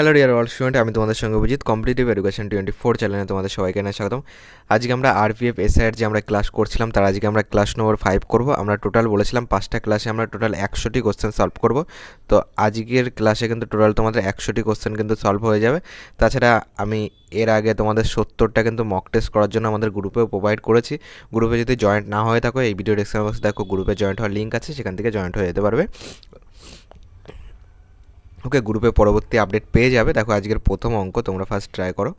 Hello dear all student, আমি তোমাদের সঙ্গে অভিজিৎ। কম্পিটিটিভ এডুকেশন 24 চ্যানেলে তোমাদের সবাইকে জানাই স্বাগতম। আজকে আমরা আরপিএফ এসআইয়ের যে আমরা ক্লাস করছিলাম তার আজকে আমরা ক্লাস নম্বর 5 করব। আমরা টোটাল বলেছিলাম 5টা ক্লাসে আমরা টোটাল 100টি কোশ্চেন সলভ করব। তো আজকের ক্লাসে কিন্তু টোটাল তোমাদের 100টি কোশ্চেন কিন্তু সলভ হয়ে যাবে। তাছাড়া আমি এর আগে তোমাদের 70টা কিন্তু মক টেস্ট করার জন্য আমাদের গ্রুপেও প্রোভাইড করেছি। গ্রুপে যদি জয়েন্ট না হয়ে থাকো, এই ভিডিও ডেসক্রিপশন বক্সে দেখো গ্রুপে জয়েন্ট হওয়ার লিঙ্ক আছে, সেখান থেকে জয়েন্ট হয়ে যেতে পারবে। ওকে, গ্রুপে পরবর্তী আপডেট পেয়ে যাবে। দেখো আজকের প্রথম অঙ্ক, তোমরা ফার্স্ট ট্রাই করো।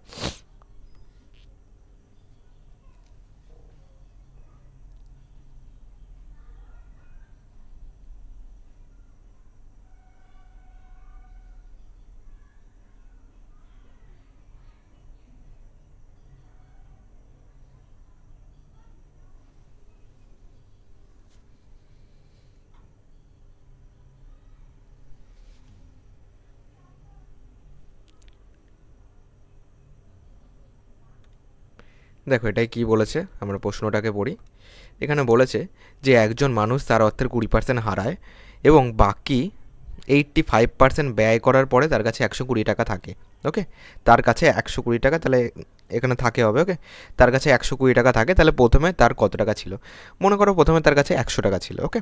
দেখো এটাই কি বলেছে, আমরা প্রশ্নটাকে পড়ি। এখানে বলেছে যে একজন মানুষ তার অর্থের 20% হারায় এবং বাকি 85% ব্যয় করার পরে তার কাছে 120 টাকা থাকে। ওকে, তার কাছে 120 টাকা, তাহলে এখানে থাকে হবে। ওকে, তার কাছে 120 টাকা থাকে, তাহলে প্রথমে তার কত টাকা ছিল? মনে করো প্রথমে তার কাছে 100 টাকা ছিল। ওকে,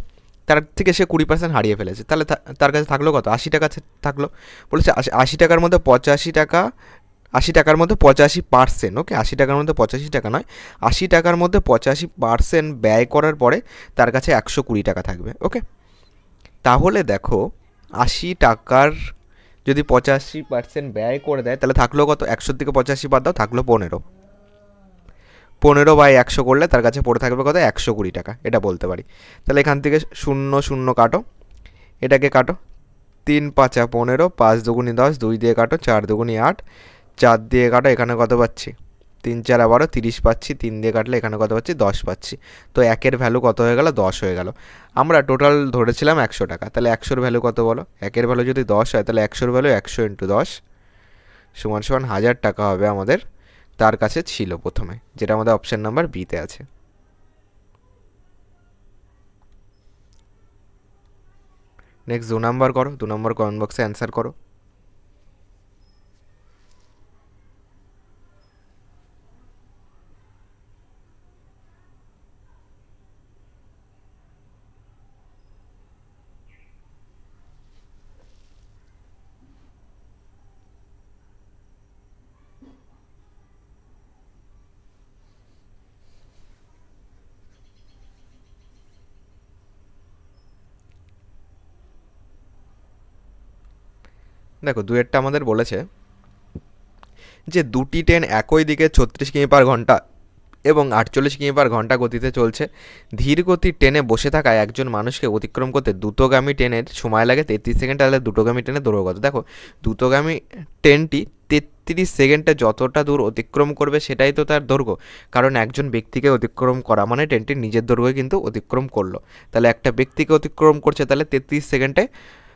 তার থেকে সে 20% হারিয়ে ফেলেছে, তাহলে তার কাছে থাকলো কত? 80 টাকা থাকলো। বলেছে 80 টাকার মধ্যে 85 টাকা, 80 টাকার মধ্যে 85%। ওকে, 80 টাকার মধ্যে 85 টাকা নয়, 80 টাকার মধ্যে 85% ব্যয় করার পরে তার কাছে 120 টাকা থাকবে। ওকে, তাহলে দেখো 80 টাকার যদি 85% ব্যয় করে দেয়, তাহলে থাকলো কত? 100 থেকে 85 বাদ দাও, থাকলো 15। 15/100 করলে তার কাছে পড়ে থাকবে কত? 120 টাকা, এটা বলতে পারি। তাহলে এখান থেকে 0 0 কাটো, এটাকে কাটো। 3 5 15, 5 দুগুনি 10, 2 দিয়ে কাটো, 4 দুগুনি 8, 4 দিয়ে কাটো, এখানে কত পাচ্ছি? 3 4 12, 30 পাচ্ছি। 3 দিয়ে কাটলে এখানে কত পাচ্ছি? 10 পাচ্ছি। তো একের ভ্যালু কত হয়ে গেল? 10 হয়ে গেল। আমরা টোটাল ধরেছিলাম 100 টাকা, তাহলে 100-র ভ্যালু কত বলো? একের ভ্যালু যদি 10 হয়, তাহলে 100-র ভ্যালু 100 × 10 সমান সমান 1000 টাকা হবে আমাদের তার কাছে ছিল প্রথমে, যেটা আমাদের অপশন নাম্বার বিতে আছে। নেক্সট 2 নাম্বার করো, 2 নাম্বার কমেন্ট বক্সে অ্যান্সার করো। দেখো দুয়েরটা আমাদের বলেছে যে দুটি ট্রেন একই দিকে 36 কিমি পার ঘন্টা এবং 48 কিমি পার ঘন্টা গতিতে চলছে। ধীর গতির ট্রেনে বসে থাকায় একজন মানুষকে অতিক্রম করতে দ্রুতগামী ট্রেনের সময় লাগে 33 সেকেন্ড। তাহলে দ্রুতগামী ট্রেনের দৈর্ঘ্য কত? দেখো দ্রুতগামী ট্রেনটি 33 সেকেন্ডে যতটা দূর অতিক্রম করবে সেটাই তো তার দৈর্ঘ্য, কারণ একজন ব্যক্তিকে অতিক্রম করা মানে ট্রেনটির নিজের দৈর্ঘ্য কিন্তু অতিক্রম করলো। তাহলে একটা ব্যক্তিকে অতিক্রম করছে, তাহলে 33 সেকেন্ডে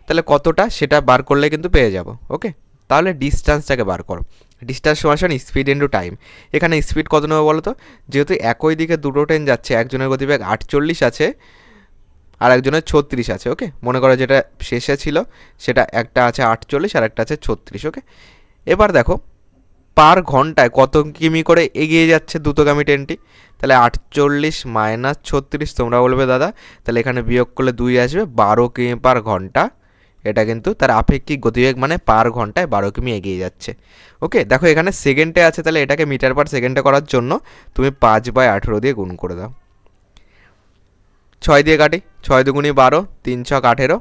তাহলে কতটা সেটা বার করলে কিন্তু পেয়ে যাব। ওকে, তাহলে ডিস্টেন্সটাকে বার করো। ডিস্টেন্স সমান স্পিড ইন্টু টাইম। এখানে স্পিড কত নেবে বলো তো? যেহেতু একই দিকে দুটো ট্রেন যাচ্ছে, একজনের গতিবেগ 48 আছে আর একজনের 36 আছে। ওকে, মনে করো যেটা শেষে ছিল সেটা একটা আছে 48 আর একটা আছে 36। ওকে, এবার দেখো পার ঘন্টায় কত কিমি করে এগিয়ে যাচ্ছে দ্রুতগামী ট্রেনটি। তাহলে 48 মাইনাস 36 তোমরা বলবে দাদা, তাহলে এখানে বিয়োগ করলে 2 আসবে। 12 কিমি পার ঘন্টা, এটা কিন্তু তার আপেক্ষিক গতিবেগ, মানে পার ঘন্টায় 12 কিমি এগিয়ে যাচ্ছে। ওকে, দেখো এখানে সেকেন্ডে আছে, তাহলে এটাকে মিটার পার সেকেন্ডে করার জন্য তুমি 5/18 দিয়ে গুণ করে দাও। 6 দিয়ে কাটি, 6 দুগুনি 12, 3 ছক 18,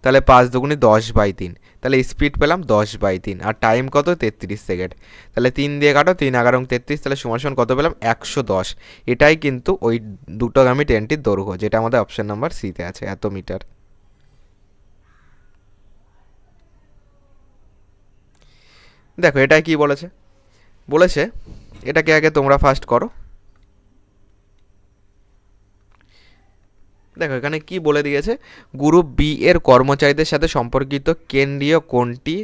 তাহলে 5 দুগুনি 10/3। তাহলে স্পিড পেলাম 10/3 আর টাইম কত? 33 সেকেন্ড। তাহলে 3 দিয়ে কাটো, 3 11 33, তাহলে সমান সমান কত পেলাম? 110। এটাই কিন্তু ওই দুটোগামী ট্রেনটির দৈর্ঘ্য, যেটা আমাদের অপশন নাম্বার সিতে আছে, এত মিটার। দেখো এটা কি বলেছে? বলেছে এটাকে আগে তোমরা ফার্স্ট করো। দেখো এখানে কি বলে দিয়েছে, গ্রুপ বি এর কর্মচারীদের সাথে সম্পর্কিত কেন্দ্রীয় কোণটি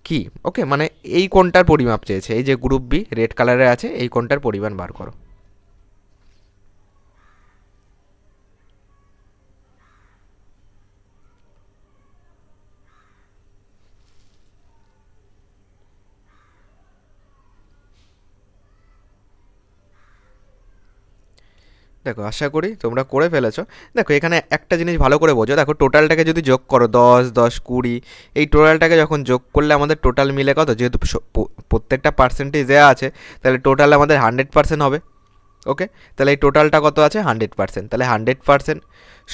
কি? ওকে, মানে এই কোণটার পরিমাপ চেয়েছে। এই যে গ্রুপ বি রেড কালারে আছে, এই কোণটার পরিমাণ বার করো। দেখো আশা করি তোমরা করে ফেলেছো। দেখো এখানে একটা জিনিস ভালো করে বোঝো, দেখো টোটালটাকে যদি যোগ করো 10 10 20, এই টোটালটাকে যখন যোগ করলে আমাদের টোটাল মিলে কত, যেহেতু প্রত্যেকটা পার্সেন্টেজ দেওয়া আছে তাহলে টোটাল আমাদের 100% হবে। ওকে, তাহলে এই টোটালটা কত আছে 100%, তাহলে 100%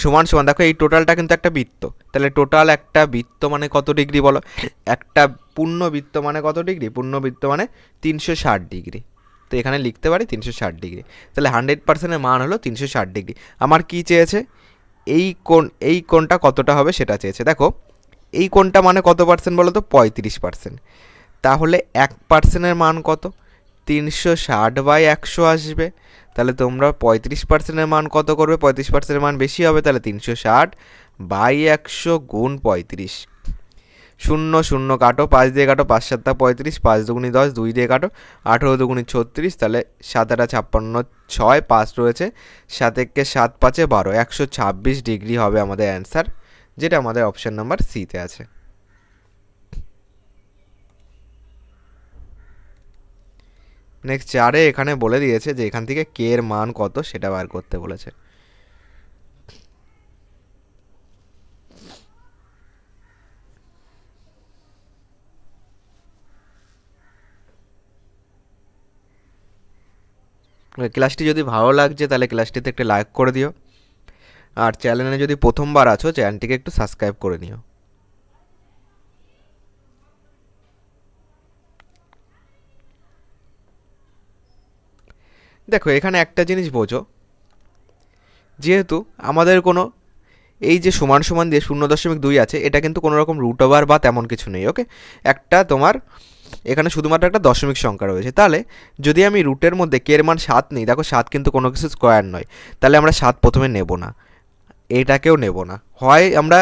সমান সমান, দেখো এই টোটালটা কিন্তু একটা বৃত্ত, তাহলে টোটাল একটা বৃত্ত মানে কত ডিগ্রি বলো, একটা পূর্ণ বৃত্ত মানে কত ডিগ্রি, পূর্ণ বৃত্ত মানে 360 ডিগ্রি। তো এখানে লিখতে পারি 360 ডিগ্রি, তাহলে 100%-এর মান হলো 360 ডিগ্রি। আমার কি চেয়েছে, এই কোণটা কতটা হবে সেটা চেয়েছে। দেখো এই কোণটা মানে কত পার্সেন্ট বলো তো, 35%। তাহলে 1%-এর মান কত, 360/100 আসবে। তাহলে তোমরা 35%-এর মান কত করবে, 35%-এর মান বেশি হবে, তাহলে 360/100 গুণ 35। 0 0 কাটো, 5 দিয়ে কাটো, 5 7 35, 5 দুগুণি 10, 2 দিয়ে কাটো, 18 দুগুণি 36, তাহলে 7 8 56, 6 5 রয়েছে, 7 1 7 5 12, 126 ডিগ্রি হবে আমাদের অ্যান্সার, যেটা আমাদের অপশন নাম্বার সিতে আছে। নেক্সট 4-এ এখানে বলে দিয়েছে যে এখান থেকে কে এর মান কত সেটা বার করতে বলেছে। ক্লাসটি যদি ভালো লাগছে তাহলে ক্লাসটিতে একটা লাইক করে দিও, আর চ্যানেলে যদি প্রথমবার আছো চ্যানেলটিকে একটু সাবস্ক্রাইব করে নিও। দেখো এখানে একটা জিনিস বোঝো, যেহেতু আমাদের কোনো এই যে সমান সমান দিয়ে 0.2 আছে, এটা কিন্তু কোনো রকম রুট ওভার বা তেমন কিছু নেই। ওকে, একটা তোমার এখানে শুধুমাত্র একটা দশমিক সংখ্যা রয়েছে, তাহলে যদি আমি রুটের মধ্যে কে এর মান 7 নিই, দেখো 7 কিন্তু কোনো কিছু স্কোয়ার নয়, তাহলে আমরা 7 প্রথমে নেব না, এটাকেও নেব না, হয় আমরা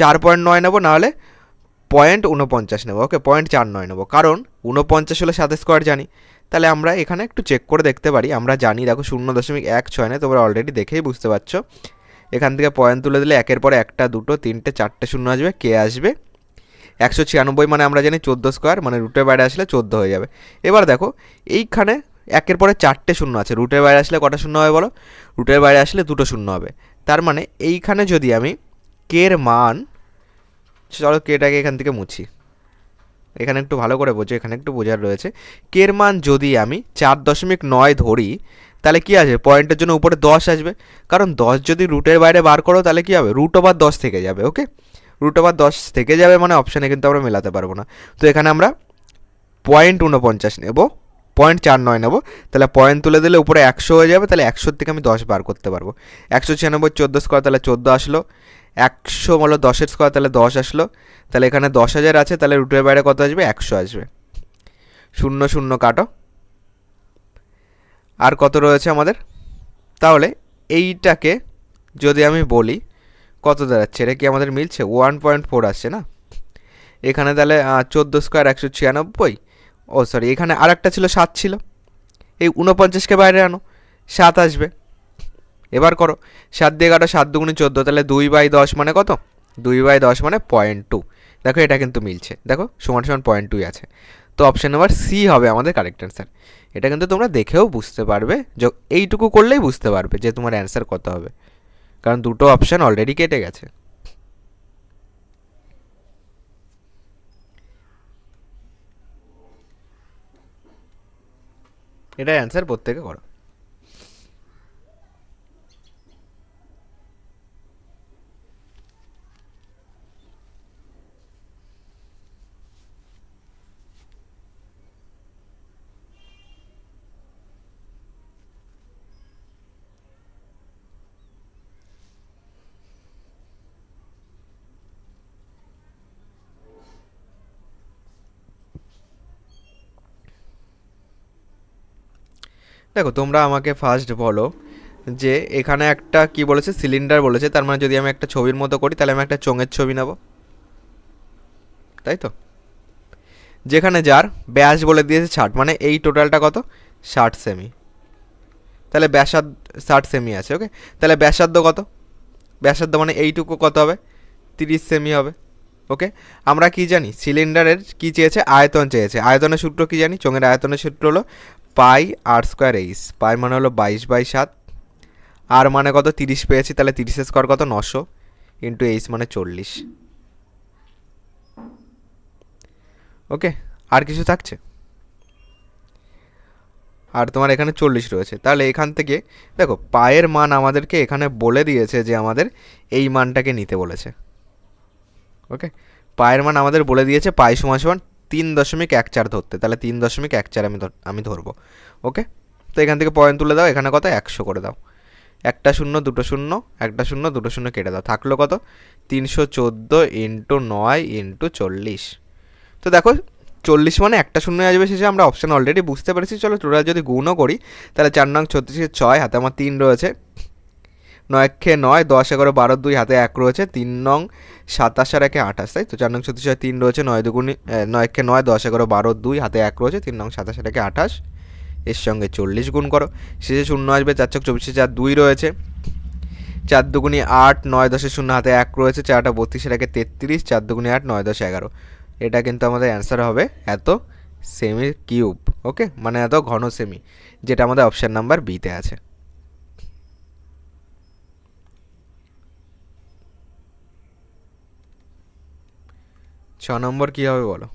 4.9 নেবো, নাহলে 0.49 নেবো। ওকে, 0.49 নেবো, কারণ 49 হলে 7 স্কোয়ার জানি। তাহলে আমরা এখানে একটু চেক করে দেখতে পারি, আমরা জানি দেখো 0.16 নেই, তোমরা অলরেডি দেখেই বুঝতে পারছো। এখান থেকে পয়েন্ট তুলে দিলে একের পরে 1 2 3 4টে শূন্য আসবে, কে আসবে 196, মানে আমরা জানি 14 স্কোয়ার, মানে রুটের বাইরে আসলে 14 হয়ে যাবে। এবার দেখো এইখানে একের পরে 4টে শূন্য আছে, রুটের বাইরে আসলে কটা শূন্য হবে বলো, রুটের বাইরে আসলে 2টো শূন্য হবে। তার মানে এইখানে যদি আমি কে এর মান, চলো কেটাকে এখান থেকে মুছি, এখানে একটু ভালো করে বোঝো, এখানে একটু বোঝার রয়েছে। কে এর মান যদি আমি 4.9 ধরি, তাহলে কী আসবে, পয়েন্টের জন্য উপরে 10 আসবে, কারণ 10 যদি রুটের বাইরে বার করো তাহলে কী হবে, রুট ওভার 10 থেকে যাবে। ওকে, রুট ওভার 10 থেকে যাবে মানে অপশানে কিন্তু আমরা মেলাতে পারবো না। তো এখানে আমরা 0.49 নেব, 0.49 নেব, তাহলে পয়েন্ট তুলে দিলে উপরে 100 হয়ে যাবে, তাহলে 100 থেকে আমি 10 বার করতে পারবো। 196 14 স্কোয়ার, তাহলে 14 আসলো, 100 হলো 10-এর স্কোয়ার, তাহলে 10 আসলো, তাহলে এখানে 10,000 আছে, তাহলে রুটের বাইরে কত আসবে, 100 আসবে। 0 0 কাটো, আর কত রয়েছে আমাদের, তাহলে এইটাকে যদি আমি বলি কত দাঁড়াচ্ছে, এটা কি আমাদের মিলছে, 1.4 আসছে না। এখানে তাহলে 14 স্কোয়ার 196, ও সরি এখানে আর একটা ছিল 7 ছিল, এই 49কে বাইরে আনো, 7 আসবে। এবার করো 7 দিয়ে কাটো, 7 দুগুণি 14, তাহলে 2/10 মানে কত, 2/10 মানে 0.2। দেখো এটা কিন্তু মিলছে, দেখো সমান সমান 0.2 আছে। তো অপশান নাম্বার সি হবে আমাদের কারেক্ট অ্যান্সার। এটা কিন্তু তোমরা দেখেও বুঝতে পারবে, এইটুকু করলেই বুঝতে পারবে যে তোমার অ্যান্সার কত হবে, কারণ দুটো অপশান অলরেডি কেটে গেছে। এটা অ্যান্সার প্রত্যেকে করো। দেখো তোমরা আমাকে ফার্স্ট বলো যে এখানে একটা কি বলেছে, সিলিন্ডার বলেছে, তার মানে যদি আমি একটা ছবির মতো করি তাহলে আমি একটা চোঙের ছবি নেব, তাই তো, যেখানে যার ব্যাস বলে দিয়েছে 60, মানে এই টোটালটা কত 60 সেমি, তাহলে ব্যাসার্ধ 60 সেমি আছে। ওকে, তাহলে ব্যাসার্ধ কত, ব্যাসার্ধ মানে এইটুকু কত হবে, 30 সেমি হবে। ওকে, আমরা কি জানি সিলিন্ডারের কি চেয়েছে, আয়তন চেয়েছে, আয়তনের সূত্র কি জানি, চোঙের আয়তনের সূত্র হলো পাই r² h, পাই মানে হলো 22/7, আর মানে কত 30 পেয়েছি, তাহলে 30 স্কোয়ার কত 900 ইন্টু এইচ মানে 40। ওকে, আর কিছু থাকছে? আর তোমার এখানে 40 রয়েছে। তাহলে এখান থেকে দেখো পায়ের মান আমাদেরকে এখানে বলে দিয়েছে যে আমাদের এই মানটাকে নিতে বলেছে। ওকে, পায়ের মান আমাদের বলে দিয়েছে পাই সমান সমান 3.14 ধরতে, তাহলে 3.14 আমি ধরবো। ওকে, তো এখান থেকে পয়েন্ট তুলে দাও, এখানে কত 100 করে দাও, একটা শূন্য দুটো শূন্য, একটা শূন্য দুটো শূন্য কেটে দাও, থাকলো কত 314 ইন্টু 9 ইন্টু 40। তো দেখো 40 মানে একটা শূন্য আসবে শেষে, আমরা অপশান অলরেডি বুঝতে পেরেছি। চলো টোটাল যদি গুণও করি তাহলে 4 নং 36 6, হাতে আমার 3 রয়েছে, 9 × 9 10 11 12 2, হাতে 1 রয়েছে, 3 নং 27 আর 1 28, তাই তো 4 নং 36 3 রয়েছে, 9 দুগুণি 9 × 9 10 11 12 2, হাতে 1 রয়েছে, 3 নং 27 আর 1 28, এর সঙ্গে 40 গুণ করো, শেষে শূন্য আসবে, 4 × 24 4 2 রয়েছে, 4 দুগুণি 8 9 10 শূন্য, হাতে 1 রয়েছে, 4টা 32 আর 1 33, 4 দুগুণি 8 9 10 11। এটা কিন্তু আমাদের অ্যান্সার হবে এত সেমি কিউব। ওকে, মানে এত ঘন সেমি, যেটা আমাদের অপশান নাম্বার বিতে আছে। ছ নম্বর কী হবে বলো?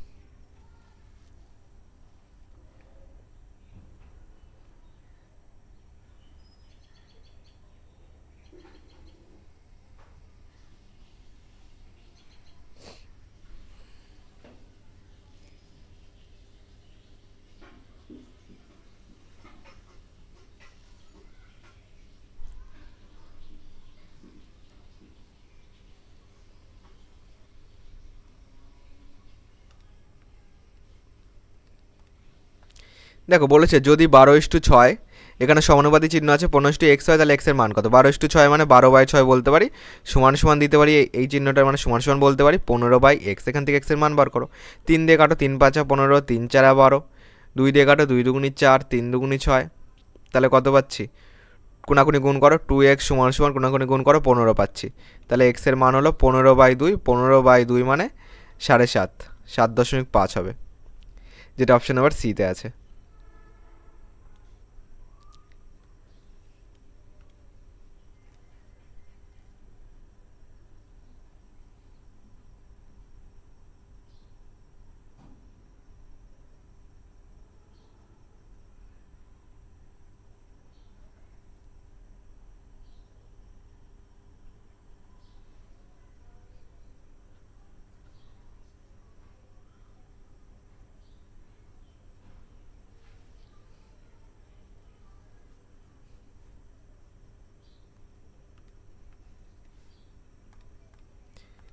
দেখো বলেছে যদি 12:6 এখানে সমানুপাতি চিহ্ন আছে, 15:x হয়, তাহলে এক্সের মান কত? 12:6 মানে 12/6 বলতে পারি, সমান সমান দিতে পারি, এই চিহ্নটার মানে সমান সমান বলতে পারি 15/x। এখান থেকে এক্সের মান বার করো, 3 দিয়ে কাটো, 3 5 15, 3 4 12, 2 দিয়ে কাটো, 2 দুগুণি 4, 3 দুগুণি 6, তাহলে কত পাচ্ছি? কোনাকুনি গুণ করো, 2x সমান সমান কোনাকুনি গুণ করো, 15 পাচ্ছি, তাহলে এক্সের মান হলো 15/2, 15/2 মানে 7.5, 7.5 হবে, যেটা অপশান নাম্বার সিতে আছে।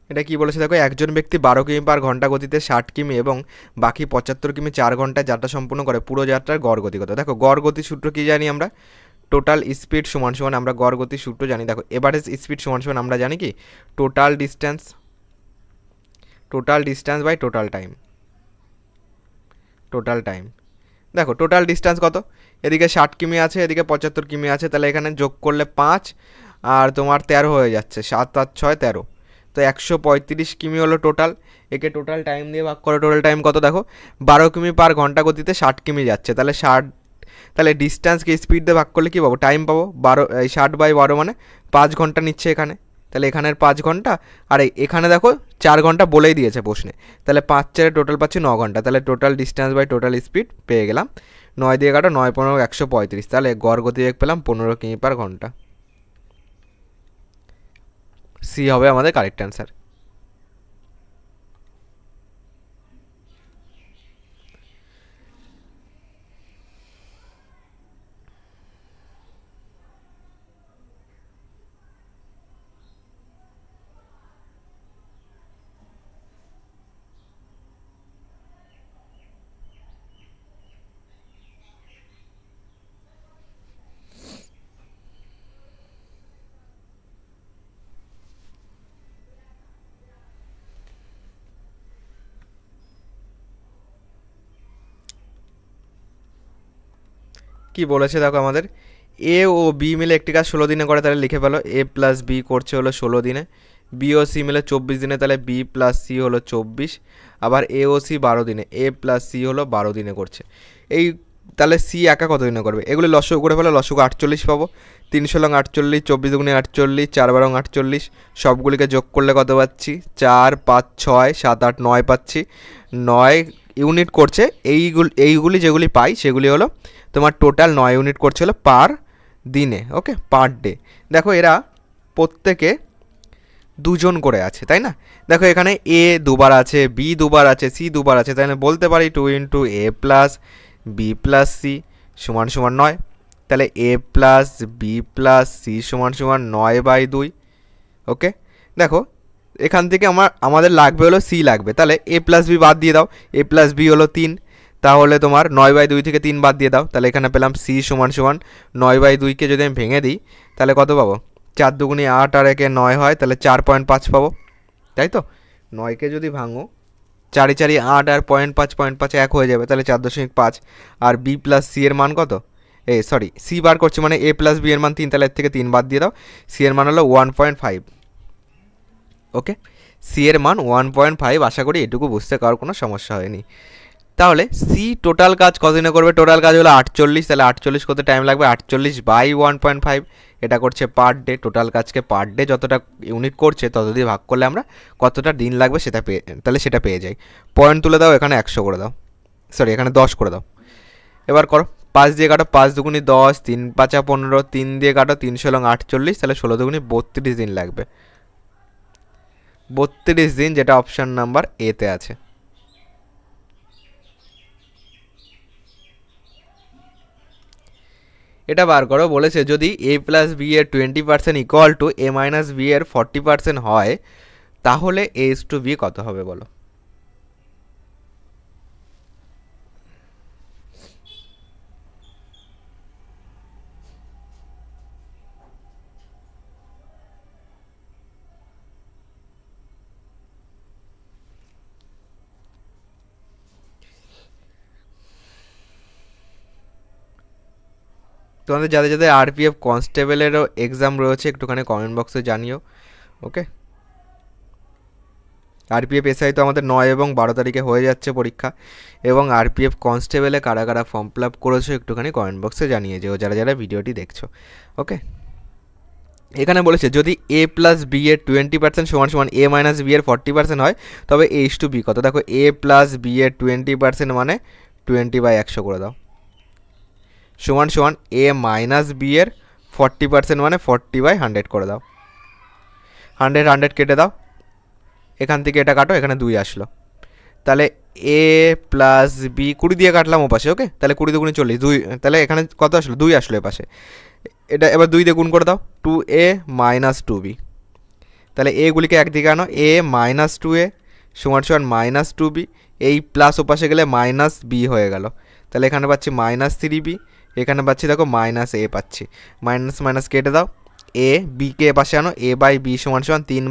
এটা কি বলেছে দেখো, একজন ব্যক্তি 12 কিমি/ঘন্টা গতিতে 60 কিমি এবং বাকি 75 কিমি 4 ঘন্টায় যাত্রা সম্পূর্ণ করে, পুরো যাত্রার গড় গতি কত? দেখো গড় গতির সূত্র কি জানি আমরা, টোটাল স্পিড সমান সমান, আমরা গড় গতির সূত্র জানি, দেখো এভারেজ স্পিড সমান সমান আমরা জানি কি total distance by total time. দেখো টোটাল ডিস্টেন্স কত, এদিকে 60 কিমি আছে, এদিকে 75 কিমি আছে, তাহলে এখানে যোগ করলে 5 আর তোমার 13 হয়ে যাচ্ছে, 7 আর 6 13, তো 135 কিমি হলো টোটাল। একে টোটাল টাইম দিয়ে ভাগ করো, টোটাল টাইম কত দেখো 12 কিমি/ঘন্টা গতিতে 60 কিমি যাচ্ছে, তাহলে 60, তাহলে ডিস্টেন্সকে স্পিড দিয়ে ভাগ করলে কী পাবো? টাইম পাবো। 60/12 মানে 5 ঘন্টা নিচ্ছে এখানে, তাহলে এখানের 5 ঘন্টা, আর এখানে দেখো 4 ঘন্টা বলেই দিয়েছে প্রশ্নে, তাহলে 5 4 টোটাল পাচ্ছি 9 ঘন্টা, তাহলে total distance by total speed পেয়ে গেলাম। 9 দিয়ে কাটো, 9 15 135, তাহলে গড় গতিবেগ পেলাম 15 কিমি/ঘন্টা। সি হবে আমাদের কারেক্ট অ্যান্সার। কি বলেছে দেখো আমাদের, এ ও বি মিলে একটি কাজ 16 দিনে করে, তাহলে লিখে ফেলো এ প্লাস বি করছে হলো 16 দিনে, বি ও সি মিলে 24 দিনে, তাহলে বি প্লাস সি হলো 24, আবার এ ও সি 12 দিনে, এ প্লাস সি হলো 12 দিনে করছে। এই তাহলে সি একা কত নির্ণয় করবে? এগুলি লসগু করে ফেলো, লসগু 48 পাবো। 3 লং 48, 24 দুগুণে 48, 4 বারং 48, সবগুলিকে যোগ করলে কত পাচ্ছি? 4, 5, 6, 7, 8, 9 পাচ্ছি। 9 ইউনিট করছে। এইগুলি যেগুলি পাই সেগুলি হলো তোমার টোটাল 9 ইউনিট করছে হলো পার দিনে, ওকে, পার ডে। দেখো এরা প্রত্যেকে দুজন করে আছে, তাই না? দেখো এখানে এ দুবার আছে, বি দুবার আছে, সি দুবার আছে, তাই না? বলতে পারি 2 ইন্টু এ প্লাস বি প্লাস সি সমান সমান 9। তাহলে এ প্লাস বি প্লাস সি সমান সমান 9/2। ওকে, দেখো এখান থেকে আমাদের লাগবে হলো সি লাগবে, তাহলে এ প্লাস বি বাদ দিয়ে দাও। এ প্লাস বি হলো 3, তাহলে তোমার 9/2 থেকে 3 বাদ দিয়ে দাও। তাহলে এখানে পেলাম সি সমান সমান 9/2কে যদি আমি ভেঙে দিই তাহলে কত পাবো? 4 দুগুণে 8 আর 1 9 হয়, তাহলে 4.5 পাবো, তাই তো? 9কে যদি ভাঙো 4 4 8 আর 0.5 1 হয়ে যাবে, তাহলে 4.5। আর বি প্লাস সি এর মান কত? সি বার করছি মানে এ প্লাস বি এর মান 3, তাহলে এর থেকে 3 বাদ দিয়ে দাও। সি এর মান হলো 1.5। ওকে, সি এর মান 1.5। আশা করি এটুকু বুঝতে কারোর কোনো সমস্যা হয়নি। তাহলে সি টোটাল কাজ কতদিনে করবে? টোটাল কাজ হলো 48, তাহলে 48 কত টাইম লাগবে? 48/1.5, এটা করছে পার ডে। টোটাল কাজকে পার ডে যতটা ইউনিট করছে তত দিয়ে ভাগ করলে আমরা কতটা দিন লাগবে সেটা পেয়ে যাই। পয়েন্ট তুলে দাও, এখানে 100 করে দাও, এখানে 10 করে দাও। এবার করো, 5 দিয়ে কাটো, 5 দুগুণি 10, 3 5 15, 3 দিয়ে কাটো, 3 লং 48, তাহলে 16 দুগুণি 32 দিন লাগবে। 32 দিন, যেটা অপশান নাম্বার এতে আছে। এটা বার করো, বলেছে যদি এ প্লাস বি এর 20% equal to A minus B এর 40% হয় তাহলে এ ইস টু বি কত হবে বলো? তোমাদের যাদের যাদের আরপিএফ কনস্টেবলেরও এক্সাম রয়েছে একটুখানি কমেন্ট বক্সে জানিও, ওকে? আরপিএফ এসআই তো আমাদের 9 এবং 12 তারিখে হয়ে যাচ্ছে পরীক্ষা, এবং আরপিএফ কনস্টেবলে কারা কারা ফর্ম ফিল আপ করেছো একটুখানি কমেন্ট বক্সে জানিয়ে যেও যারা যারা ভিডিওটি দেখছো, ওকে? এখানে বলেছে যদি এ প্লাস বি এর 20% সমান সমান এ মাইনাস বি এর 40% হয় তবে এ ইস টু বি কত? দেখো এ প্লাস বি এর 20% মানে 20/100 করে দাও, সমান সমান এ মাইনাস বি এর 40% মানে 40/100 করে দাও। 100 কেটে দাও, এখান থেকে এটা কাটো, এখানে 2 আসলো, তাহলে এ প্লাস বি 20 দিয়ে কাটলাম ও পাশে, ওকে? তাহলে 20 দুগুণে 40, 2, তাহলে এখানে কত আসলো? 2 আসলো এ পাশে। এটা এবার 2 দিয়ে গুণ করে দাও, 2a মাইনাস 2b। তাহলে এগুলিকে একদিকে আনো, এ মাইনাস 2a সমান সমান মাইনাস 2b। এই প্লাস ও পাশে গেলে মাইনাস বি হয়ে গেল, তাহলে এখানে পাচ্ছি মাইনাস 3b, এখানে পাচ্ছি দেখো মাইনাস এ পাচ্ছি। মাইনাস মাইনাস কেটে দাও, এ বিকে এ পাশে আনো, এ বাই বি সমান সমান 3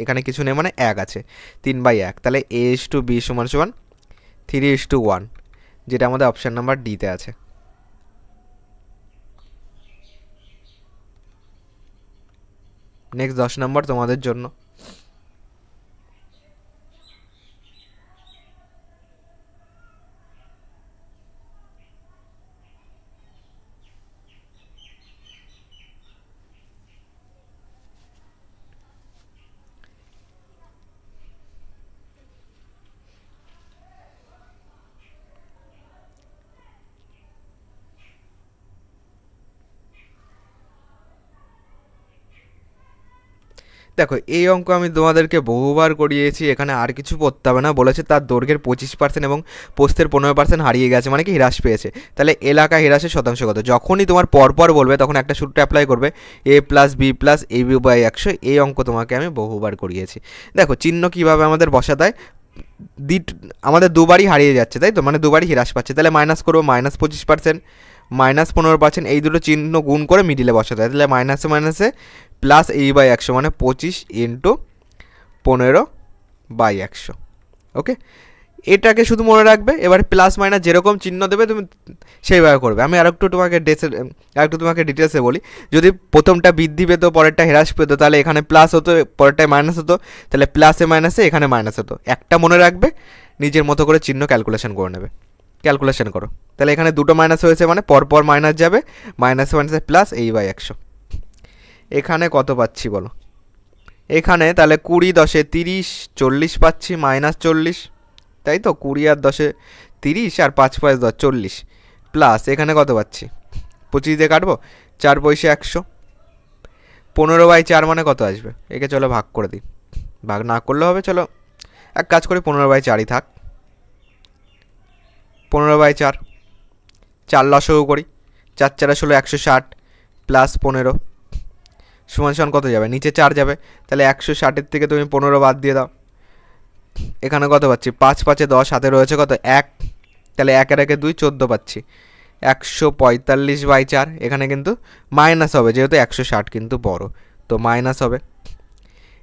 এখানে কিছু নেই মানে 1 আছে, 3/1। তাহলে এ ইস টু বি সমান সমান 3:1, যেটা আমাদের অপশান নাম্বার ডিতে আছে। নেক্সট 10 নম্বর তোমাদের জন্য। দেখো এই অঙ্ক আমি তোমাদেরকে বহুবার করিয়েছি, এখানে আর কিছু পড়তে হবে না। বলেছে তার দৈর্ঘ্যের 25% এবং প্রস্থের 15% হারিয়ে গেছে, মানে কি হ্রাস পেয়েছে। তাহলে এলাকা হ্রাসের শতাংশ কত? যখনই তোমার পরপর বলবে তখন একটা সূত্র অ্যাপ্লাই করবে, a plus b plus a b by 100। এই অঙ্ক তোমাকে আমি বহুবার করিয়েছি। দেখো চিহ্ন কীভাবে আমাদের বসাতে হয়, আমাদের দুবারই হারিয়ে যাচ্ছে, তাই তো? মানে দুবারই হ্রাস পাচ্ছে, তাহলে মাইনাস করবো, মাইনাস 25%, মাইনাস 15%, এই দুটো চিহ্ন গুণ করে মিডিলে বসাতে হয়। তাহলে মাইনাসে মাইনাসে প্লাস e/100 মানে 25 ইন্টু 15/100, ওকে? এটাকে শুধু মনে রাখবে। এবার প্লাস মাইনাস যেরকম চিহ্ন দেবে তুমি সেইভাবে করবে। আমি আরেকটু তোমাকে ডিটেলসে বলি, যদি প্রথমটা বৃদ্ধি পেতো পরেরটা হ্রাস পেতো তাহলে এখানে প্লাস হতো, পরেরটায় মাইনাস হতো, তাহলে প্লাসে মাইনাসে এখানে মাইনাস হতো। একটা মনে রাখবে, নিজের মতো করে চিহ্ন ক্যালকুলেশন করে নেবে। ক্যালকুলেশন করো। তাহলে এখানে দুটো মাইনাস হয়েছে মানে পরপর মাইনাস যাবে, মাইনাসে মাইনাসে প্লাস, এই বাই 100। এখানে কত পাচ্ছি বলো? এখানে তাহলে 20 10 30 40 পাচ্ছি, -40, তাই তো? 20 আর 10 30 আর 5 5 10 40, প্লাস এখানে কত পাচ্ছি? 25 দিয়ে কাটবো, 4 পয়সা 100। 15/4 মানে কত আসবে? একে চলো ভাগ করে দিই, ভাগ না করলে হবে, চলো এক কাজ করি, 15/4ই থাক। 15/4, 4 লসও করি, 4 4 16 160 প্লাস 15 সমান সমান কত যাবে? নিচে 4 যাবে, তাহলে 160-এর থেকে তুমি 15 বাদ দিয়ে দাও। এখানে কত পাচ্ছি? 5 5 10, হাতে রয়েছে কত? 1, তাহলে 1 আর 1 2, 14 পাচ্ছি। 145/4, এখানে কিন্তু মাইনাস হবে যেহেতু 160 কিন্তু বড়, তো মাইনাস হবে।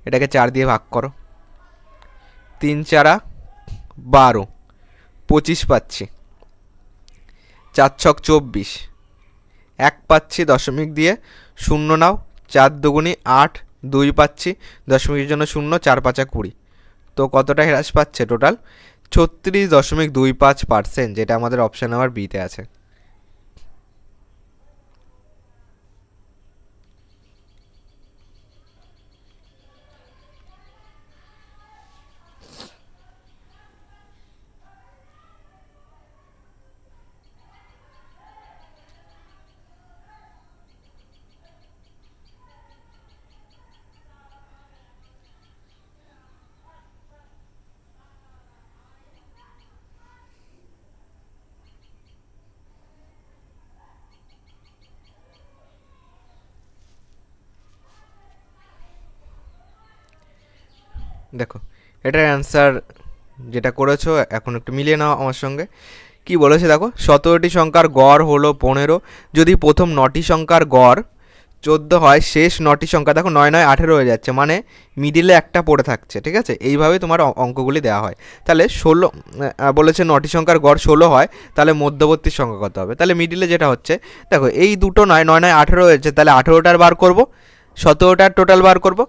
এটাকে 4 দিয়ে ভাগ করো, 3 4 12, 25 পাচ্ছি। 4 6 24, 1 পাচ্ছি, দশমিক দিয়ে 0 নাও, 4 2 8, 2 পাচ্ছি, দশমিকের জন্য 0, 4 5 20, তো কতটা হ্রাস পাচ্ছে টোটাল? 36.25%, যেটা আমাদের অপশান নাম্বার বিতে আছে। দেখো এটার অ্যান্সার যেটা করেছো এখন একটু মিলিয়ে নাও আমার সঙ্গে। কি বলেছে দেখো, 17টি সংখ্যার গড় হলো 15, যদি প্রথম 9টি সংখ্যার গড় 14 হয়, শেষ 9টি সংখ্যা, দেখো 9 9 18 হয়ে যাচ্ছে, মানে মিডিলে একটা পড়ে থাকছে, ঠিক আছে? এইভাবেই তোমার অঙ্কগুলি দেওয়া হয়। তাহলে 16 বলেছে 9টি সংখ্যার গড় 16 হয়, তাহলে মধ্যবর্তী সংখ্যা কত হবে? তাহলে মিডিলে যেটা হচ্ছে, দেখো এই দুটো 9 9 9 18 হয়েছে, তাহলে 18টার বার করব, 17টার টোটাল বার করব,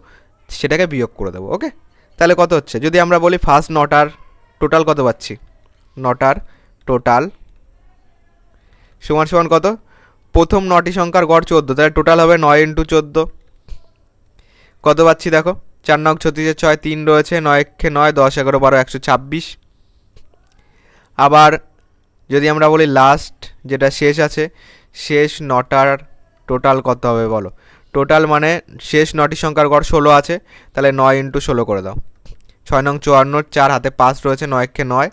সেটাকে বিয়োগ করে দেবো। ওকে, তাহলে কত হচ্ছে? যদি আমরা বলি ফার্স্ট 9টার টোটাল কত পাচ্ছি? 9টার টোটাল সমান সমান কত? প্রথম 9টি সংখ্যার গড় 14, তাহলে টোটাল হবে 9 × 14, কত পাচ্ছি দেখো? 4 9 36 6, 3 রয়েছে, 9 1 9, 10 11 12 126। আবার যদি আমরা বলি লাস্ট যেটা শেষ আছে, শেষ 9টার টোটাল কত হবে বলো? টোটাল মানে শেষ 9টি সংখ্যার গড় 16 আছে, তাহলে 9 × 16 করে দাও। 6 9 54, 4 হাতে 5 রয়েছে, 9 1 9,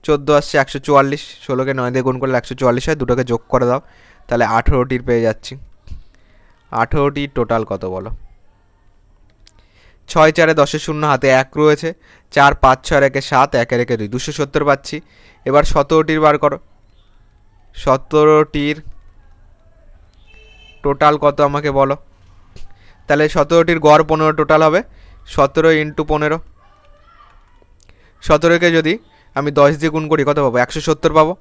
14 আসছে 144, 16কে 9 দিয়ে গুণ করলে 144 হয়, দুটোকে যোগ করে দাও, তাহলে 18টির পেয়ে যাচ্ছি। 18টির টোটাল কত বলো? 6 4 10 0, হাতে 1 রয়েছে, 4 5 6 1 7, 1 1 2, 270 পাচ্ছি। এবার 17টির বার করো, 17টির টোটাল কত আমাকে বলো? তাহলে 17টির গড় 15 টোটাল হবে, 17 × 15, 17কে যদি আমি 10 দিয়ে গুণ করি কত পাবো? 170 পাবো।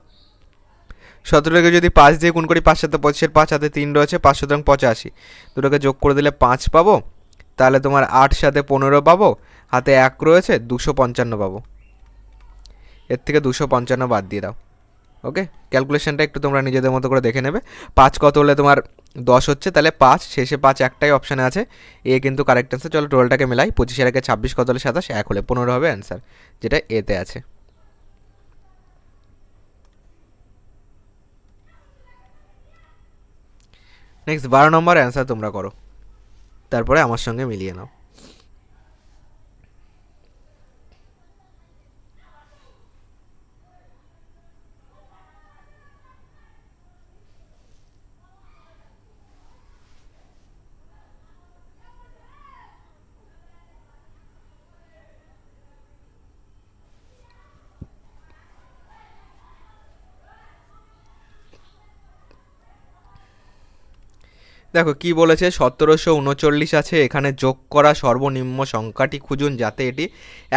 17কে যদি 5 দিয়ে গুণ করি, 5 7 25, 5 হাতে 3 রয়েছে, 5 সুতরাং 85, দুটোকে যোগ করে দিলে 5 পাবো, তাহলে তোমার 8 সাথে 15 পাবো, হাতে 1 রয়েছে, 255 পাবো। এর থেকে 255 বাদ দিয়ে দাও। ওকে, ক্যালকুলেশনটা একটু তোমরা নিজেদের মতো করে দেখে নেবে। 5 কত হলে তোমার 10 হচ্ছে, তাহলে 5 শেষে 5 একটাই অপশানে আছে, এ কিন্তু কারেক্ট অ্যান্সার। চলো টোটালটাকে মেলাই, 25 এর আগে 26 কত হলে 27, 1 হলে 15 হবে অ্যান্সার, যেটা এতে আছে। নেক্সট 12 নম্বর অ্যান্সার তোমরা করো, তারপরে আমার সঙ্গে মিলিয়ে নাও। দেখো কি বলেছে, 1739 আছে, এখানে যোগ করা সর্বনিম্ন সংখ্যাটি খুঁজুন যাতে এটি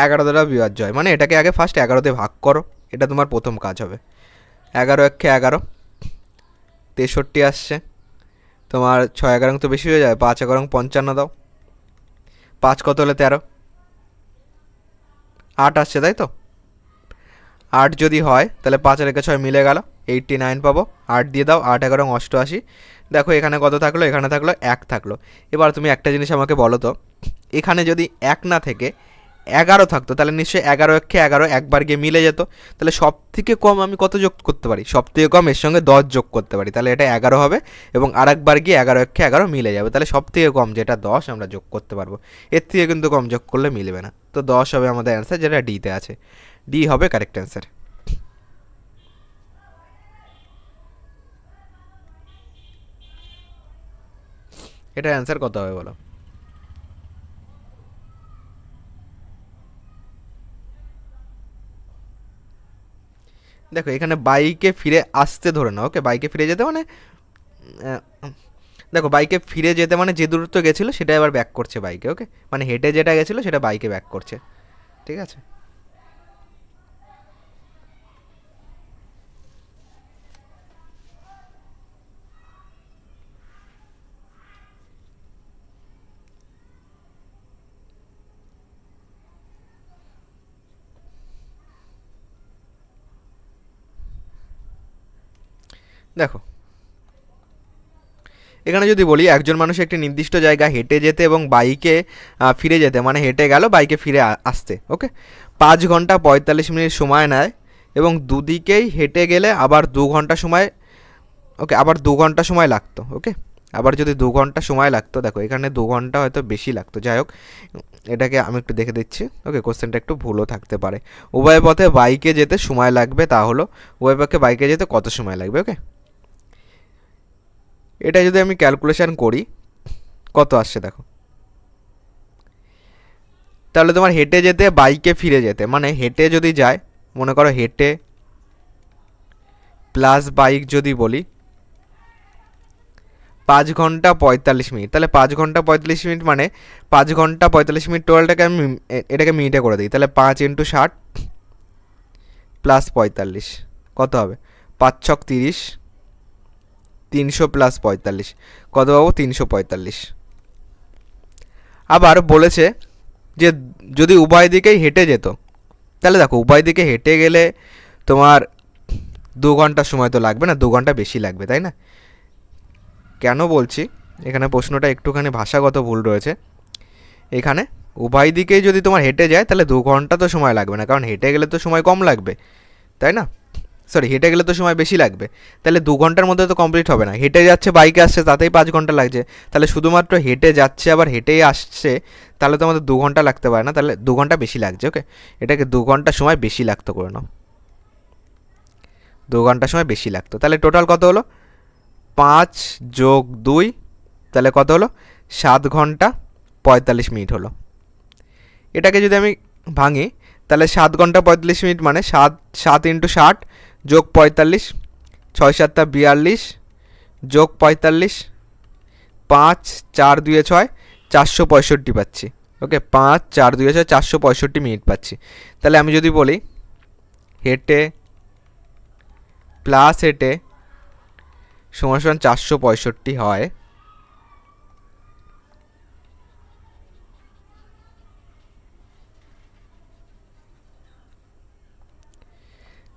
11 দ্বারা বিভাজ্য হয়। মানে এটাকে আগে ফার্স্ট 11তে ভাগ করো, এটা তোমার প্রথম কাজ হবে। 11 1 11, 63 আসছে, তোমার 6 11 তো বেশি হয়ে যায়, 5 11 55 দাও, 5 কত হলে 13, 8 আসছে তাই তো, 8 যদি হয় তাহলে 5 আর 6 মিলে গেল, 89 পাবো। 8 দিয়ে দাও, 8 11 88। দেখো এখানে কত থাকলো, এখানে থাকলো 1 থাকলো। এবার তুমি একটা জিনিস আমাকে বলো তো, এখানে যদি 1 না থেকে 11 থাকতো তাহলে নিশ্চয়ই 11 একে 11 একবার গিয়ে মিলে যেত। তাহলে সব থেকে কম আমি কত যোগ করতে পারি? সব থেকে কম এর সঙ্গে 10 যোগ করতে পারি, তাহলে এটা 11 হবে এবং আর একবার গিয়ে 11 একে 11 মিলে যাবে। তাহলে সব থেকে কম যেটা 10 আমরা যোগ করতে পারবো, এর থেকে কিন্তু কম যোগ করলে মিলবে না। তো 10 হবে আমাদের অ্যান্সার, যেটা ডিতে আছে। ডি হবে কারেক্ট অ্যান্সার। এটা অ্যান্সার কত হবে বলো? দেখো এখানে বাইকে ফিরে আসতে ধরে নাও, ওকে, বাইকে ফিরে যেতে মানে দেখো বাইকে ফিরে যেতে মানে যে দূরত্ব গেছিলো সেটা এবার ব্যাক করছে বাইকে, ওকে, মানে হেঁটে যেটা গেছিলো সেটা বাইকে ব্যাক করছে, ঠিক আছে। দেখো এখানে যদি বলি একজন মানুষ একটি নির্দিষ্ট জায়গা হেঁটে যেতে এবং বাইকে ফিরে যেতে, মানে হেঁটে গেল বাইকে ফিরে আসতে, ওকে, 5 ঘন্টা 45 মিনিট সময় নেয় এবং দুদিকেই হেঁটে গেলে আবার 2 ঘন্টা সময়, ওকে, আবার 2 ঘন্টা সময় লাগতো, ওকে, আবার যদি 2 ঘন্টা সময় লাগতো, দেখো এখানে 2 ঘন্টা হয়তো বেশি লাগতো, যাই হোক এটাকে আমি একটু দেখে দিচ্ছি, ওকে, কোশ্চেনটা একটু ভুলও থাকতে পারে। উভয় পথে বাইকে যেতে সময় লাগবে, তা হলো উভয় পক্ষে বাইকে যেতে কত সময় লাগবে, ওকে। এটা যদি আমি ক্যালকুলেশন করি কত আসছে দেখো, তাহলে তোমার হেঁটে যেতে বাইকে ফিরে যেতে, মানে হেঁটে যদি যায়, মনে করো হেঁটে প্লাস বাইক যদি বলি 5 ঘন্টা 45 মিনিট, তাহলে 5 ঘন্টা 45 মিনিট মানে 5 ঘন্টা 45 মিনিট টোটালটাকে আমি এটাকে মিনিটে করে দিই, তাহলে 5 × 60 প্লাস 45 কত হবে? 5 ছক 30, 300 প্লাস 45 কত পাবো? 345। আবার বলেছে যে যদি উভয় দিকেই হেঁটে যেত, তাহলে দেখো উভয় দিকে হেঁটে গেলে তোমার 2 ঘন্টা সময় তো লাগবে না, 2 ঘন্টা বেশি লাগবে, তাই না? কেন বলছি, এখানে প্রশ্নটা একটুখানি ভাষাগত ভুল রয়েছে। এখানে উভয় দিকেই যদি তোমার হেঁটে যায় তাহলে 2 ঘন্টা তো সময় লাগবে না, কারণ হেঁটে গেলে তো সময় কম লাগবে, তাই না? সরি, হেঁটে গেলে তো সময় বেশি লাগবে, তাহলে 2 ঘন্টার মধ্যে তো কমপ্লিট হবে না। হেঁটে যাচ্ছে বাইকে আসছে তাতেই 5 ঘন্টা লাগছে, তাহলে শুধুমাত্র হেঁটে যাচ্ছে আবার হেঁটেই আসছে, তাহলে তো আমাদের 2 ঘন্টা লাগতে পারে না, তাহলে 2 ঘন্টা বেশি লাগছে, ওকে, এটাকে 2 ঘন্টা সময় বেশি লাগতো করে নাও, 2 ঘন্টা সময় বেশি লাগতো। তাহলে টোটাল কত হলো? 5 যোগ 2, তাহলে কত হলো? 7 ঘন্টা 45 মিনিট হলো। এটাকে যদি আমি ভাঙি তাহলে 7 ঘন্টা 45 মিনিট মানে 7 × 60 যোগ 45, 6 × 7 = 42 যোগ 45, 5 4 2 6 465 পাচ্ছি, ওকে, 5 4 2 6 465 মিনিট পাচ্ছি। তাহলে আমি যদি বলি হেঁটে প্লাস হেঁটে সমান সমান 465 হয়,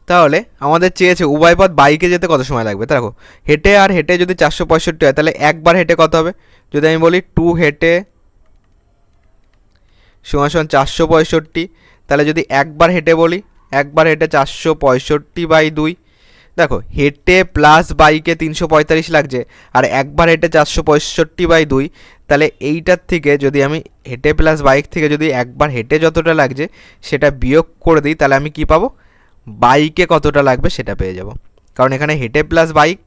তাহলে আমাদের চেয়েছে উভয় পথ বাইকে যেতে কত সময় লাগবে। দেখো হেঁটে আর হেঁটে যদি 465 হয় তাহলে একবার হেঁটে কত হবে? যদি আমি বলি 2 হেঁটে সমান সমান 465, তাহলে যদি একবার হেঁটে বলি, একবার হেঁটে 465/2, দেখো হেঁটে প্লাস বাইকে 345 লাগছে আর একবার হেঁটে 465/2, তাহলে এইটার থেকে যদি আমি হেঁটে প্লাস বাইক থেকে যদি একবার হেঁটে যতটা লাগছে সেটা বিয়োগ করে দিই, তাহলে আমি কি পাবো? বাইকে কতটা লাগবে সেটা পেয়ে যাব, কারণ এখানে হেঁটে প্লাস বাইক,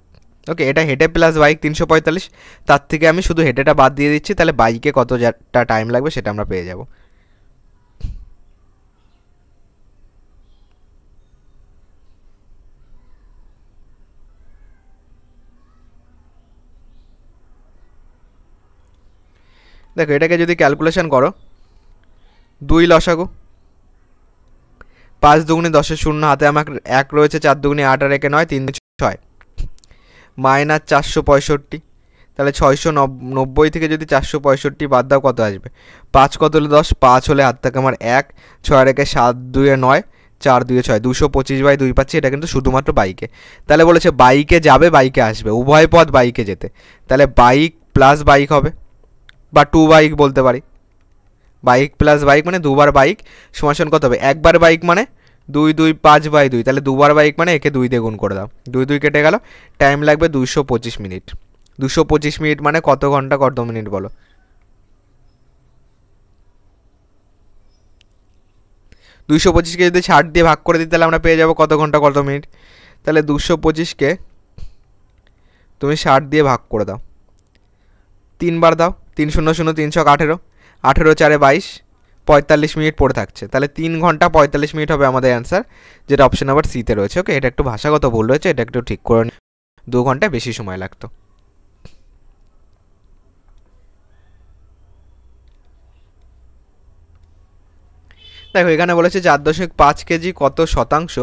ওকে, এটা হেঁটে প্লাস বাইক 345, তার থেকে আমি শুধু হেঁটেটা বাদ দিয়ে দিচ্ছি, তাহলে বাইকে কতটা টাইম লাগবে সেটা আমরা পেয়ে যাব। দেখো এটাকে যদি ক্যালকুলেশন করো, 2 লসাগু, 5 দুগুণে 10 শূন্য, হাতে আমার 1 রয়েছে, 4 দুগুণে 8 আর 1 9, 3 6 মাইনাস 465, তাহলে 690 থেকে যদি 465 বাদ দাও কত আসবে? 5 কত হলে 10, 5 হলে হাত থেকে আমার 1, 6 আর 1 7 2 9, 4 2 6 225/2 পাচ্ছি, এটা কিন্তু শুধুমাত্র বাইকে। তাহলে বলেছে বাইকে যাবে বাইকে আসবে, উভয় পথ বাইকে যেতে, তাহলে বাইক প্লাস বাইক হবে, বা 2 বাইক বলতে পারি। বাইক প্লাস বাইক মানে দুবার বাইক সমান কত হবে, একবার বাইক মানে 2 2 5/2, তাহলে দুবার বাইক মানে একে 2 দিয়ে গুণ করে দাও, 2 2 কেটে গেল, টাইম লাগবে 225 মিনিট। 225 মিনিট মানে কত ঘন্টা কত মিনিট বলো? 225কে যদি 60 দিয়ে ভাগ করে দিই তাহলে আমরা পেয়ে যাবো কত ঘন্টা কত মিনিট। তাহলে 225কে তুমি 60 দিয়ে ভাগ করে দাও, 3 বার দাও, 3 0 0 3 6 18, 18 4 22, 45 মিনিট পড়ে থাকছে, তাহলে 3 ঘন্টা 45 মিনিট হবে আমাদের অ্যান্সার, যেটা অপশন নাম্বার সিতে রয়েছে। ওকে, এটা একটু ভাষাগত ভুল রয়েছে, এটা একটু ঠিক করে 2 ঘন্টা বেশি সময় লাগতো। দেখো এখানে বলেছে 4.5 কেজি কত শতাংশ,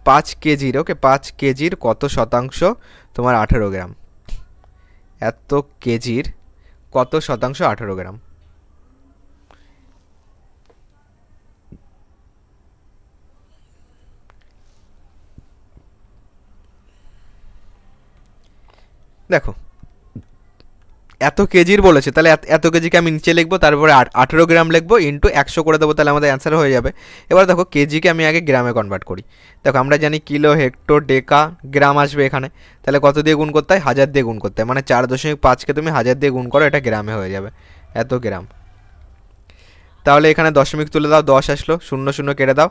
5 কেজির, ওকে 5 কেজির কত শতাংশ তোমার 18 গ্রাম, এত কেজির কত শতাংশ 18 গ্রাম। দেখো এত কেজির বলেছে, তাহলে এত কেজিকে আমি নিচে লিখবো, তারপরে 18 গ্রাম লিখবো, ইন্টু 100 করে দেবো, তাহলে আমাদের অ্যান্সার হয়ে যাবে। এবার দেখো কেজিকে আমি আগে গ্রামে কনভার্ট করি। দেখো আমরা জানি কিলো, হেক্টর, ডেকা, গ্রাম আসবে এখানে, তাহলে কত দিয়ে গুণ করতে হয়, 1000 দিয়ে গুণ করতে হয়, মানে 4.5কে তুমি 1000 দিয়ে গুণ করো, এটা গ্রামে হয়ে যাবে এত গ্রাম। তাহলে এখানে দশমিক তুলে দাও, 10 আসলো, 0 0 কেটে দাও,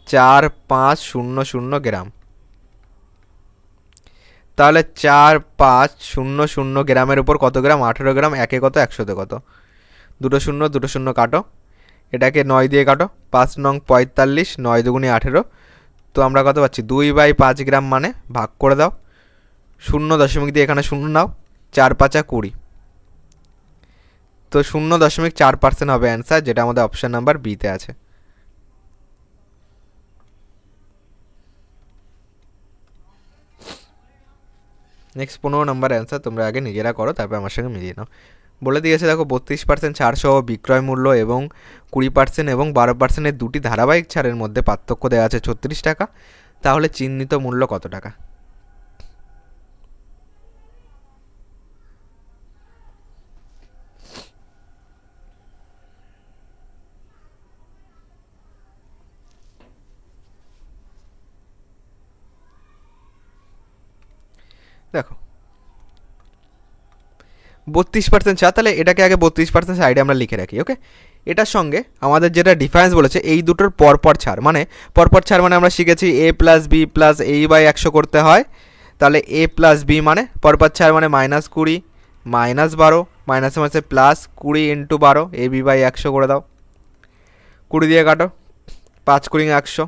4 5 0 0 গ্রাম। তাহলে 4 5 0 0 গ্রামের উপর কত গ্রাম, 18 গ্রাম, একে কত 100তে কত, 2 0 2 0 কাটো, এটাকে 9 দিয়ে কাটো, 5 নং 45, 9 দুগুণে 18, তো আমরা কত পাচ্ছি 2/5 গ্রাম, মানে ভাগ করে দাও, 0 দিয়ে এখানে 0 নাও, 4 5 20, তো 0.4% হবে অ্যান্সার, যেটা আমাদের অপশন নাম্বার বিতে আছে। নেক্সট 15 নম্বর অ্যান্সার তোমরা আগে নিজেরা করো, তারপর আমার সঙ্গে মিলিয়ে নাও। বলে দিয়েছে দেখো 32% ছাড় সহ বিক্রয় মূল্য এবং 20% এবং 12%-এর দুটি ধারাবাহিক ছাড়ের মধ্যে পার্থক্য দেওয়া আছে 36 টাকা, তাহলে চিহ্নিত মূল্য কত টাকা? দেখো 32% ছাড়, তাহলে এটাকে আগে 32% সাইডে আমরা লিখে রাখি। ওকে, এটার সঙ্গে আমাদের যেটা ডিফারেন্স বলেছে এই দুটোর পরপর ছাড়, মানে পরপর ছাড় মানে আমরা শিখেছি a plus b plus a/100 করতে হয়, তাহলে a প্লাস বি মানে পরপর ছাড় মানে -20 -12, মাইনাসে মাসে +20 × 12, ab/100 করে দাও, 20 দিয়ে কাটো, 5 × 100,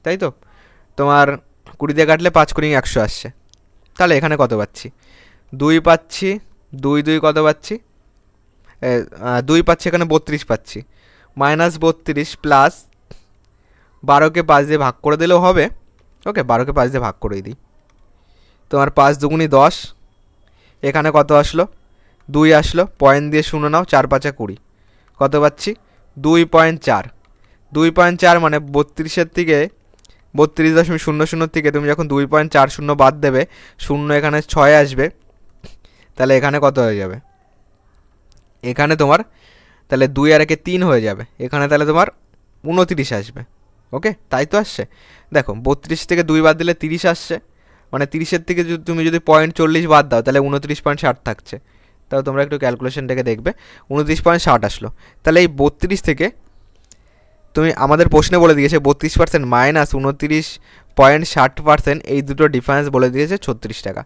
তাই তো তোমার 20 দিয়ে কাটলে 5 × 100 আসছে, তাহলে এখানে কত পাচ্ছি, 2 পাচ্ছি, 2 2 কত পাচ্ছি, 2 পাচ্ছি, এখানে 32 পাচ্ছি, -32 প্লাস 12কে 5 দিয়ে ভাগ করে দিলেও হবে। ওকে, 12কে 5 দিয়ে ভাগ করে দিই, তোমার 5 দুগুণি 10, এখানে কত আসলো, 2 আসলো, পয়েন্ট দিয়ে 0 নাও, 4 5 20, কত পাচ্ছি 2.4, 2.4 মানে 32-এর থেকে 32.00 থেকে তুমি যখন 2.40 বাদ দেবে, 0 এখানে 6 আসবে, তাহলে এখানে কত হয়ে যাবে, এখানে তোমার তাহলে 2 আর 1 3 হয়ে যাবে, এখানে তাহলে তোমার 29 আসবে। ওকে, তাই তো আসছে। দেখো 32 থেকে 2 বাদ দিলে 30 আসছে, মানে 30-এর থেকে তুমি যদি 0.40 বাদ দাও তাহলে 29.60 থাকছে, তাহলে তোমরা একটু ক্যালকুলেশনটাকে দেখবে, 29.60 আসলো। তাহলে এই 32 থেকে তুমি আমাদের প্রশ্নে বলে দিয়েছে 32% মাইনাস 29.60%, এই দুটো ডিফারেন্স বলে দিয়েছে 36 টাকা।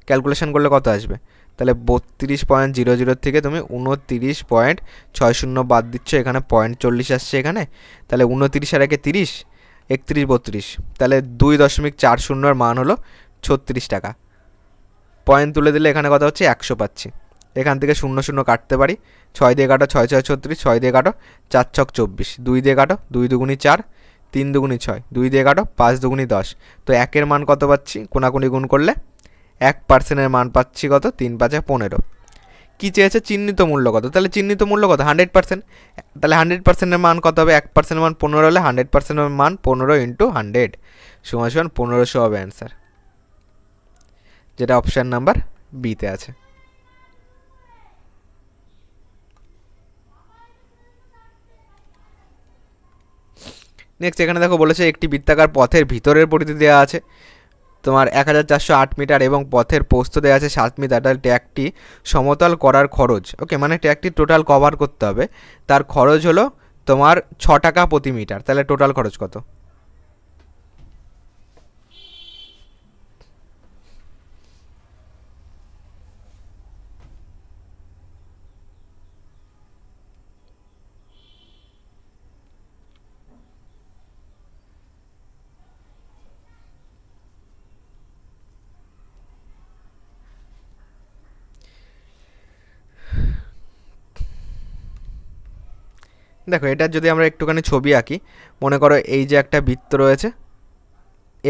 ক্যালকুলেশন করলে কত আসবে, তাহলে 32.00 থেকে তুমি 29.60 বাদ দিচ্ছ, এখানে 0.40 আসছে এখানে, তাহলে 29 আর 1 30, 31 32, তাহলে 2.40-এর মান হলো 36 টাকা। পয়েন্ট তুলে দিলে এখানে কত হচ্ছে 100 পাচ্ছি, এখান থেকে 0 0 কাটতে পারি, 6 দিয়ে কাটো, 6 6 36, 6 দিয়ে কাটো, 4 6 24, 2 দিয়ে কাটো, 2 দুগুণি 4, 3 দুগুণি 6, 2 দিয়ে কাটো, 5 দুগুণি 10, তো 1-এর মান কত পাচ্ছি, কোনাকুনি গুণ করলে 1%-এর মান পাচ্ছি কত, 3 5 15। কী চেয়েছে, চিহ্নিত মূল্য কত, তাহলে চিহ্নিত মূল্য কত 100%, তাহলে 100%-এর মান কত হবে, 1%-এর মান 15 হলে 100%-এর মান 15 ইন্টু 100 সমান 1500 হবে অ্যান্সার, যেটা অপশান নাম্বার বিতে আছে। নেক্সট এখানে দেখো বলেছে একটি বৃত্তাকার পথের ভিতরের পরিধি দেওয়া আছে তোমার 1408 মিটার এবং পথের প্রস্থ দেওয়া আছে 7 মিটার, তাহলে ট্র্যাকটি সমতল করার খরচ, ওকে মানে ট্র্যাকটি টোটাল কভার করতে হবে, তার খরচ হলো তোমার 6 টাকা প্রতি মিটার, তাহলে টোটাল খরচ কত? দেখো এটার যদি আমরা একটুখানি ছবি আঁকি, মনে করো এই যে একটা বৃত্ত রয়েছে,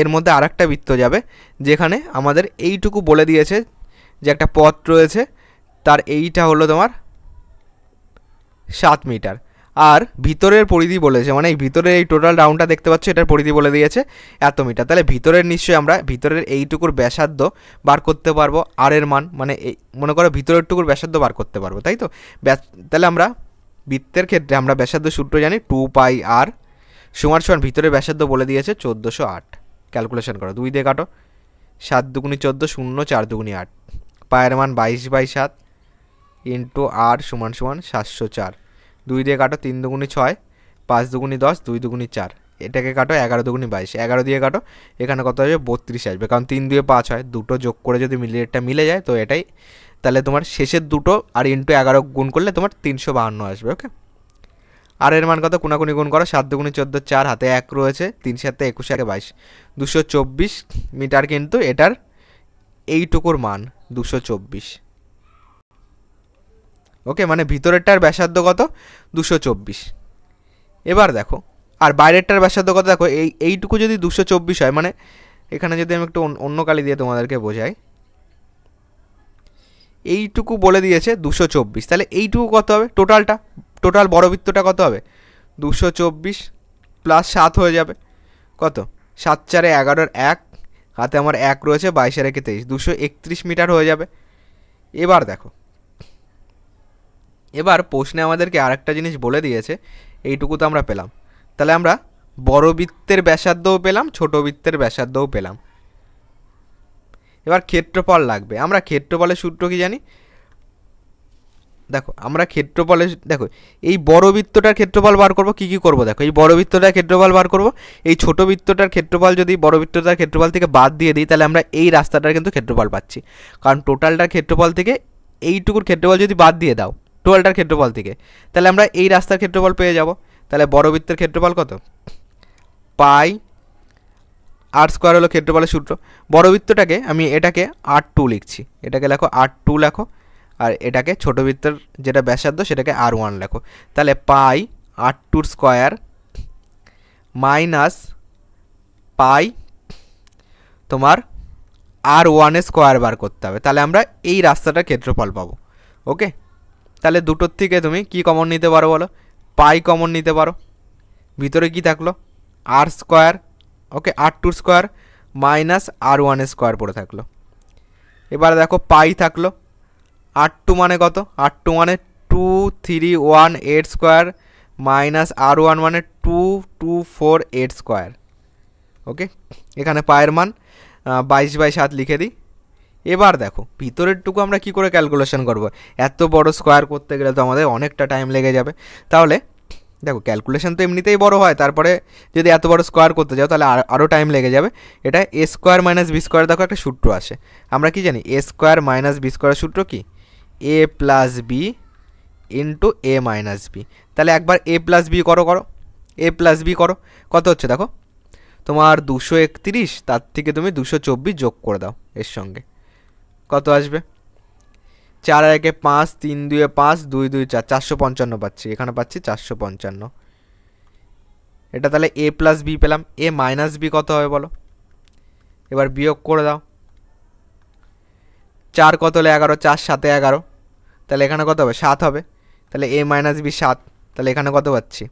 এর মধ্যে আর একটা বৃত্ত যাবে, যেখানে আমাদের এইটুকু বলে দিয়েছে যে একটা পথ রয়েছে, তার এইটা হলো তোমার 7 মিটার, আর ভিতরের পরিধি বলেছে, মানে এই ভিতরের এই টোটাল রাউন্ডটা দেখতে পাচ্ছ, এটার পরিধি বলে দিয়েছে এত মিটার, তাহলে ভিতরের নিশ্চয়ই আমরা ভিতরের এইটুকুর ব্যাসার্ধ বার করতে পারবো, আর এর মান মানে এই মনে করো ভিতরের টুকুর ব্যাসার্ধ বার করতে পারবো, তাই তো? তাহলে আমরা বৃত্তের ক্ষেত্রে আমরা ব্যাসার্ধ সূত্র জানি 2πr সমান সমান ভিতরের ব্যাসার্ধ বলে দিয়েছে 1408, ক্যালকুলেশন করো, 2 দিয়ে কাটো, 7 দুগুণি 14, 0 4 দুগুণি 8, পায়ের মান 22/7 ইন্টু আর সমান সমান 704, 2 দিয়ে কাটো, 3 দুগুণি 6, 5 দুগুণি 10, 2 দুগুণি 4, এটাকে কাটো 11 দুগুণি 22, 11 দিয়ে কাটো, এখানে কত আসবে 32 আসবে, কারণ 3 দিয়ে 5 হয়, দুটো যোগ করে যদি মিলিয়েটটা মিলে যায় তো এটাই, তাহলে তোমার শেষের দুটো আর ইন্টু 11 গুণ করলে তোমার 352 আসবে, ওকে। আর এর মান কত, কোনাকুনি গুণ করো, 7 দুগুণি 14, 4 হাতে 1 রয়েছে, 3 7 21 1 22, 224 মিটার, কিন্তু এটার এইটুকুর মান 224, ওকে মানে ভিতরেরটার ব্যাসার্ধ কত 224। এবার দেখো আর বাইরেরটার ব্যাসার্ধ কত, দেখো এইটুকু যদি 224 হয়, মানে এখানে যদি আমি একটু অন্য কালি দিয়ে তোমাদেরকে বোঝাই, এইটুকু বলে দিয়েছে 224, তাহলে এইটুকু কত হবে, টোটাল বড় বৃত্তটা কত হবে, 224 প্লাস 7 হয়ে যাবে, কত 7 4 11 1, হাতে আমার 1 রয়েছে, 22 আর 1 23, 231 মিটার হয়ে যাবে। এবার দেখো, এবার প্রশ্নে আমাদেরকে আরেকটা জিনিস বলে দিয়েছে, এইটুকু তো আমরা পেলাম, তাহলে আমরা বড় বৃত্তের ব্যাসার্ধও পেলাম, ছোট বৃত্তের ব্যাসার্ধও পেলাম, এবার ক্ষেত্রফল লাগবে। আমরা ক্ষেত্রফলের সূত্র কি জানি, দেখো আমরা ক্ষেত্রফলে দেখো এই বড় বৃত্তটার ক্ষেত্রফল বার করব, কি কি করব দেখো, এই বড় বৃত্তটার ক্ষেত্রফল বার করব, এই ছোট বৃত্তটার ক্ষেত্রফল যদি বড় বৃত্তটার ক্ষেত্রফল থেকে বাদ দিয়ে দিই, তাহলে আমরা এই রাস্তাটার কিন্তু ক্ষেত্রফল পাচ্ছি, কারণ টোটালটার ক্ষেত্রফল থেকে এইটুকুর ক্ষেত্রফল যদি বাদ দিয়ে দাও টোটালটার ক্ষেত্রফল থেকে, তাহলে আমরা এই রাস্তার ক্ষেত্রফল পেয়ে যাব। তাহলে বড় বৃত্তের ক্ষেত্রফল কত, পাই আর স্কোয়ার হলো ক্ষেত্রফলের সূত্র, বড় বৃত্তটাকে আমি এটাকে R2 লিখছি, এটাকে লেখো R2 লেখো, আর এটাকে ছোটো বৃত্তের যেটা ব্যাসার্ধ সেটাকে R1 লেখো, তাহলে পাই R2 স্কোয়ার মাইনাস পাই তোমার R1 স্কোয়ার বার করতে হবে, তাহলে আমরা এই রাস্তাটার ক্ষেত্রফল পাবো, ওকে। তাহলে দুটোর থেকে তুমি কি কমন নিতে পারো বলো, পাই কমন নিতে পারো, ভিতরে কি থাকলো আর স্কোয়ার, ওকে R2 square minus R1 square পড়ে থাকলো। এবার দেখো পাই থাকলো, R2 মানে কত, R2 মানে 2318 স্কোয়ার মাইনাস R1 মানে 2248 স্কোয়ার, ওকে। এখানে পায়ের মান 22/7 লিখে দিই। এবার দেখো ভিতরেরটুকু আমরা কি করে ক্যালকুলেশন করব, এত বড় স্কোয়ার করতে গেলে তো আমাদের অনেকটা টাইম লেগে যাবে, তাহলে দেখো ক্যালকুলেশন তো এমনিতেই বড় হয়, তারপরে যদি এত বড় স্কোয়ার করতে যাও তাহলে আরও টাইম লেগে যাবে। এটা এ স্কোয়ার মাইনাস বি স্কোয়ার, দেখো একটা সূত্র আসে, আমরা কি জানি এ স্কোয়ার মাইনাস বি স্কোয়ারের সূত্র কি, এ প্লাস বি ইন্টু এ মাইনাস বি, তাহলে একবার এ প্লাস বি করো, এ প্লাস বি করো, কত হচ্ছে দেখো তোমার 231, তার থেকে তুমি 224 যোগ করে দাও, এর সঙ্গে কত আসবে, 4 আর 1 5, 3 2 5, 2 2 4, 455 পাচ্ছি, এখানে পাচ্ছি 455, এটা তাহলে এ প্লাস বি পেলাম। এ মাইনাস বি কত হবে বলো, এবার বিয়োগ করে দাও, 4 কত হলে 11, 4 7 11, তাহলে এখানে কত হবে 7 হবে, তাহলে a মাইনাস বি 7, তাহলে এখানে কত পাচ্ছি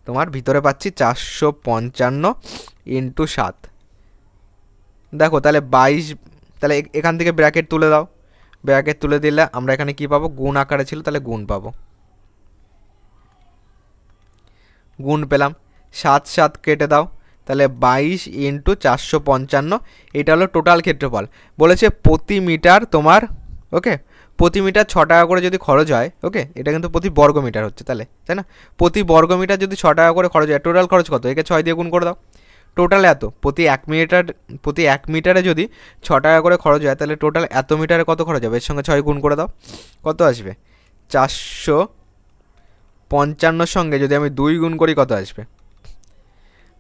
তোমার ভিতরে পাচ্ছি 455 ইন্টু 7। দেখো তাহলে 22, তাহলে এখান থেকে ব্র্যাকেট তুলে দাও, ব্র্যাকেট তুলে দিলে আমরা এখানে কি পাবো, গুণ আকারে ছিল তাহলে গুণ পাবো, গুণ পেলাম। 7 7 কেটে দাও, তাহলে 22 ইন্টু 455, এটা হলো টোটাল ক্ষেত্রফল। বলেছে প্রতি মিটার তোমার, ওকে, প্রতি মিটার 6 টাকা করে যদি খরচ হয়, ওকে, এটা কিন্তু প্রতি বর্গ মিটার হচ্ছে, তাহলে তাই না, প্রতি বর্গ মিটার যদি 6 টাকা করে খরচ হয়, টোটাল খরচ কত, একে 6 দিয়ে গুণ করে দাও, টোটাল এত। প্রতি 1 মিটারে যদি 6 টাকা করে খরচ হয়, তাহলে টোটাল এত মিটারে কত খরচ হবে, এর সঙ্গে 6 গুণ করে দাও, কত আসবে 455 সঙ্গে যদি আমি 2 গুণ করি কত আসবে,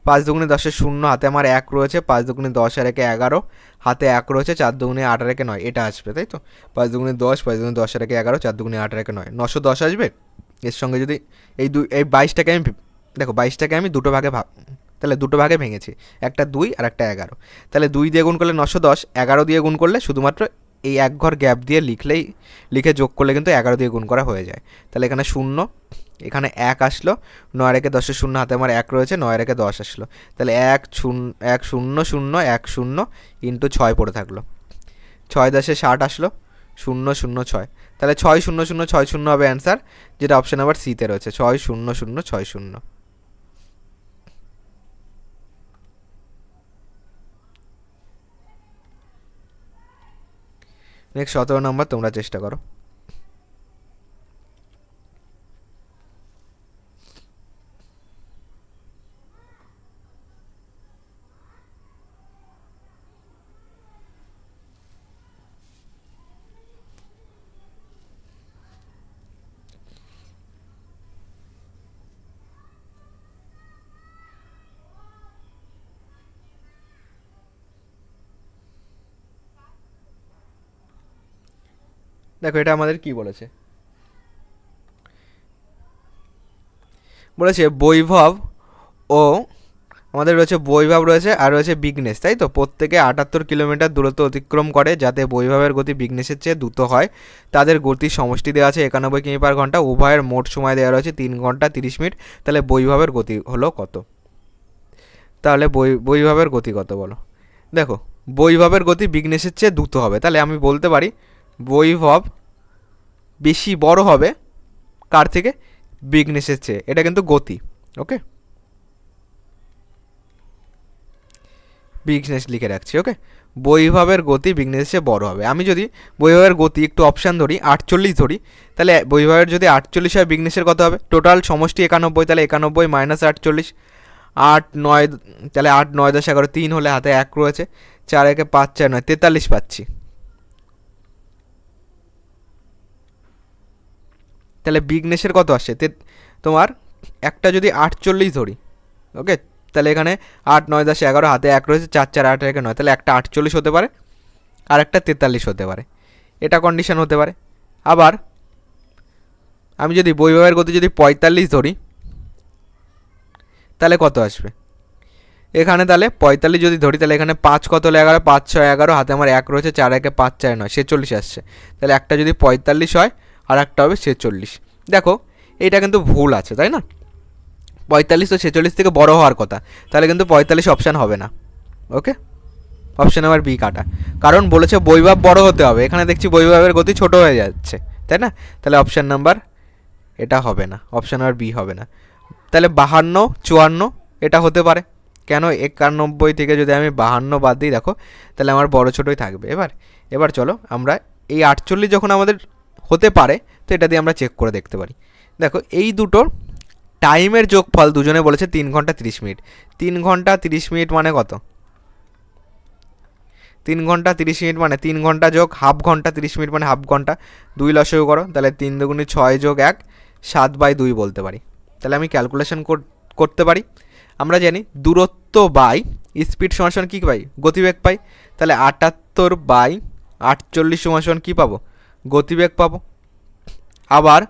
5 দুগুণে 10 শূন্য, হাতে আমার 1 রয়েছে, 5 দুগুণে 10 আর 1 11, হাতে 1 রয়েছে, 4 দুগুণে 8 আর 1 9, এটা আসবে, তাই তো। 5 দুগুণে 10, 5 দুগুণে 10 আর 1 11, 4 দুগুণে 8 আর 1 9, 910 আসবে। এর সঙ্গে যদি এই 22টাকে আমি, দেখো 22টাকে আমি দুটো ভাগে তাহলে দুটো ভাগে ভেঙেছি, একটা 2 আর একটা 11, তাহলে 2 দিয়ে গুণ করলে 910, 11 দিয়ে গুণ করলে শুধুমাত্র এই এক ঘর গ্যাপ দিয়ে লিখে যোগ করলে কিন্তু 11 দিয়ে গুণ করা হয়ে যায়। তাহলে এখানে 0, এখানে 1 আসলো, 9 আর 1 10 শূন্য, হাতে আমার 1 রয়েছে, 9 আর 1 10 আসলো, তাহলে 1 0 1 0 0 1 0 ইন্টু 6 পড়ে থাকলো, 6 10 60 আসলো, 0 0 6, তাহলে 6 0 0 6 0 হবে অ্যান্সার, যেটা অপশন নাম্বার সিতে রয়েছে, 6 0 0 6 0। নেক্সট 17 নম্বর তোমরা চেষ্টা করো। দেখো এটা আমাদের কি বলেছে, বলেছে বৈভব ও, আমাদের রয়েছে বৈভব রয়েছে আর রয়েছে বিঘ্নেশ, তাই তো, প্রত্যেকে 78 কিলোমিটার দূরত্ব অতিক্রম করে, যাতে বৈভবের গতি বিঘ্নেশের চেয়ে দ্রুত হয়। তাদের গতির সমষ্টি দেওয়া আছে 91 কিমি পার ঘন্টা, উভয়ের মোট সময় দেওয়া রয়েছে 3 ঘন্টা 30 মিনিট। তাহলে বৈভবের গতি হলো কত, তাহলে বৈভবের গতি কত বলো। দেখো বৈভবের গতি বিঘ্নেশের চেয়ে দ্রুত হবে, তাহলে আমি বলতে পারি বৈভব বেশি বড় হবে কার থেকে, বিঘ্নেশের চেয়ে, এটা কিন্তু গতি, ওকে, বিঘ্নেশ লিখে রাখছি, ওকে, বৈভবের গতি বিঘ্নেশের চেয়ে বড় হবে। আমি যদি বৈভবের গতি একটু অপশান ধরি 48 ধরি, তাহলে বৈভবের যদি 48 হয় বিঘ্নেশের কত হবে, টোটাল সমষ্টি 91, তাহলে 91 মাইনাস 48, 8 9, তাহলে 8 9 10 11 3 হলে হাতে 1 রয়েছে, 4 1 5 4 9 43 পাচ্ছি। তাহলে বিঘ্নেশের কত আসছে তোমার, একটা যদি 48 ধরি, ওকে, তাহলে এখানে 8 9 10 11, হাতে 1 রয়েছে, 4 4 8 1 9, তাহলে একটা 48 হতে পারে আর একটা 43 হতে পারে, এটা কন্ডিশন হতে পারে। আবার আমি যদি বৈভবের গতি যদি 45 ধরি, তাহলে কত আসবে, এখানে তাহলে 45 যদি ধরি, তাহলে এখানে 5 কত হলে 11, 5 6 11, হাতে আমার 1 রয়েছে, 4 1 5 4 9 46 আসছে, তাহলে একটা যদি 45 হয় আর একটা হবে 46। দেখো এটা কিন্তু ভুল আছে, তাই না, 45 তো 46 থেকে বড় হওয়ার কথা, তাহলে কিন্তু 45 অপশান হবে না, ওকে, অপশান নাম্বার বি কাটা, কারণ বলেছে বৈভব বড় হতে হবে, এখানে দেখছি বৈভবের গতি ছোট হয়ে যাচ্ছে, তাই না, তাহলে অপশান নাম্বার এটা হবে না, অপশান নাম্বার বি হবে না। তাহলে 52 54 এটা হতে পারে, কেন 91 থেকে যদি আমি 52 বাদ দিই, দেখো তাহলে আমার বড় ছোটোই থাকবে। এবার চলো আমরা এই 48 যখন আমাদের হতে পারে, তো এটা দিয়ে আমরা চেক করে দেখতে পারি। দেখো এই দুটোর টাইমের যোগফল দুজনে বলেছে 3 ঘন্টা 30 মিনিট, 3 ঘন্টা 30 মিনিট মানে কত, 3 ঘন্টা 30 মিনিট মানে 3 ঘন্টা যোগ হাফ ঘন্টা 30 মিনিট মানে হাফ ঘন্টা, 2 লসও করো, তাহলে 3 দুগুণে 6 যোগ 1 7/2 বলতে পারি। তাহলে আমি ক্যালকুলেশন করতে পারি, আমরা জানি দূরত্ব বাই স্পিড সমান কী পাই, গতিবেগ পাই, তাহলে 78/48 সমান কী পাবো, গতিবেগ পাবো। আবার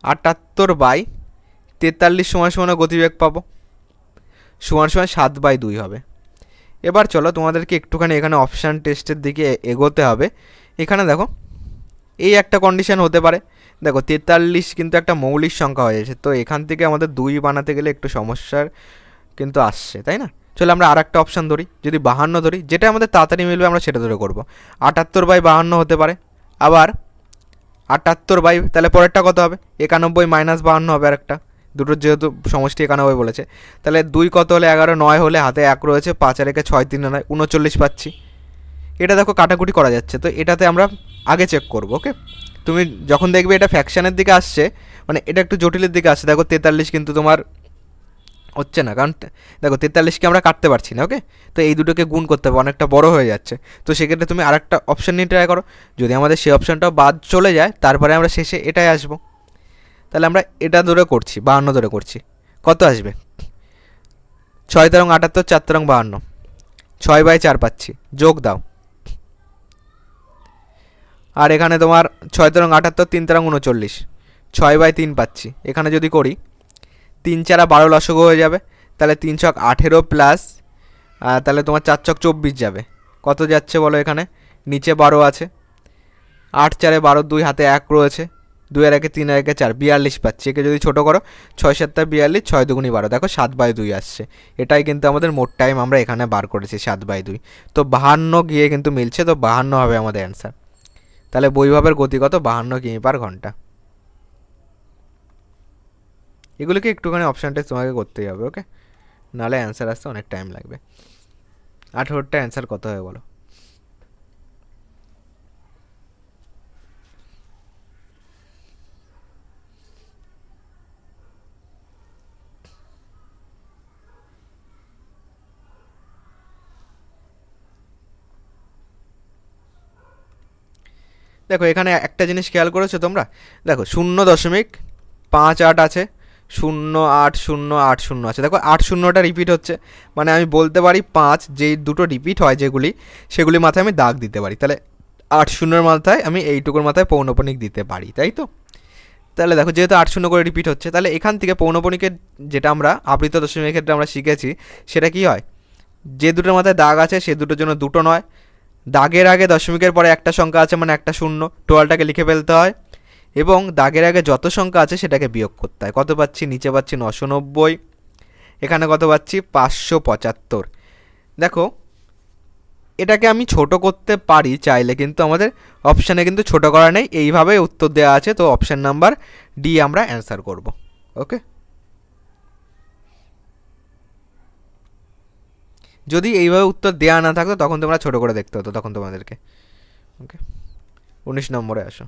78/43 সমান গতিবেগ পাবো, সমান 7/2 হবে। এবার চলো তোমাদেরকে একটুখানি এখানে অপশান টেস্টের দিকে এগোতে হবে। এখানে দেখো এই একটা কন্ডিশন হতে পারে। দেখো 43 কিন্তু একটা মৌলিক সংখ্যা হয়ে যাচ্ছে, তো এখান থেকে আমাদের 2 বানাতে গেলে একটু সমস্যার কিন্তু আসছে, তাই না? চলো আমরা আর একটা অপশান ধরি, যদি 52 ধরি, যেটা আমাদের তাড়াতাড়ি মিলবে আমরা সেটা ধরে করব। 78/52 হতে পারে, আবার 78 তাহলে পরেরটা কত হবে? 91 - 52 হবে আরেকটা, দুটোর যেহেতু সমষ্টি 91 বলেছে। তাহলে 2 কত হলে 11, 9 হলে হাতে 1 রয়েছে, 5 আর 1 6 3 9 39 পাচ্ছি। এটা দেখো কাটাকুটি করা যাচ্ছে, তো এটাতে আমরা আগে চেক করব। ওকে, তুমি যখন দেখবে এটা ফ্যাকশানের দিকে আসছে, মানে এটা একটু জটিলের দিকে আসছে, দেখো 43 কিন্তু তোমার হচ্ছে না, কারণ দেখো 43কে আমরা কাটতে পারছি না। ওকে, তো এই দুটোকে গুণ করতে হবে, অনেকটা বড় হয়ে যাচ্ছে। তো সেক্ষেত্রে তুমি আরেকটা অপশান নিয়ে ট্রাই করো, যদি আমাদের সেই অপশানটাও বাদ চলে যায় তারপরে আমরা শেষে এটাই আসবো। তাহলে আমরা এটা ধরে করছি, 52 ধরে করছি, কত আসবে? 6 তেরং 78, 4 তেরং 52, 6/4 পাচ্ছি, যোগ দাও। আর এখানে তোমার 6 তেরং 78, 3 তেরং 39, 6/3 পাচ্ছি। এখানে যদি করি 3 4 12 লসগু হয়ে যাবে, তাহলে 3 ছক 18 প্লাস, তাহলে তোমার 4 ছক 24 যাবে। কত যাচ্ছে বলো? এখানে নিচে 12 আছে, 8 4 12, 2 হাতে 1 রয়েছে, 2 আর 1 3 আর 1 4, 42 পাচ্ছি। একে যদি ছোটো করো 6 7 42, 6 2 12, দেখো 7/2 আসছে। এটাই কিন্তু আমাদের মোট টাইম আমরা এখানে বার করেছি, 7/2। তো 52 গিয়ে কিন্তু মিলছে, তো 52 হবে আমাদের অ্যান্সার। তাহলে বৈভবের গতি কত? 52 কিমি/ঘন্টা। এগুলোকে একটুখানি অপশান টেস্ট তোমাকে করতেই হবে। ওকে, নাহলে অ্যান্সার আসতে অনেক টাইম লাগবে। 18টা অ্যান্সার কত হবে বলো? দেখো এখানে একটা জিনিস খেয়াল করেছো তোমরা, দেখো 0.58 আছে, 0.8080 আছে। দেখো 80টা রিপিট হচ্ছে, মানে আমি বলতে পারি 5, যেই দুটো রিপিট হয় যেগুলি, সেগুলি মাথায় আমি দাগ দিতে পারি। তাহলে 80 মাথায় আমি এইটুকুর মাথায় পৌনপণিক দিতে পারি, তাই তো? তাহলে দেখো যেহেতু 80 করে রিপিট হচ্ছে, তাহলে এখান থেকে পৌনপণিকের যেটা আমরা আবৃত দশমিকের ক্ষেত্রে আমরা শিখেছি, সেটা কি হয়? যে দুটোর মাথায় দাগ আছে সে দুটোর জন্য দুটো নয়, দাগের আগে দশমিকের পরে একটা সংখ্যা আছে মানে একটা শূন্য, টোটালটাকে লিখে ফেলতে হয়, এবং দাগের আগে যত সংখ্যা আছে সেটাকে বিয়োগ করতে হয়। কত পাচ্ছি? নিচে পাচ্ছি 990, এখানে কত পাচ্ছি? 575। দেখো এটাকে আমি ছোট করতে পারি চাইলে, কিন্তু আমাদের অপশানে কিন্তু ছোট করা নেই, এইভাবে উত্তর দেওয়া আছে। তো অপশান নাম্বার ডি আমরা অ্যান্সার করব। ওকে, যদি এইভাবে উত্তর দেওয়া না থাকতো তখন তোমরা ছোট করে দেখতে হতো তখন তোমাদেরকে। ওকে, 19 নম্বরে আসো।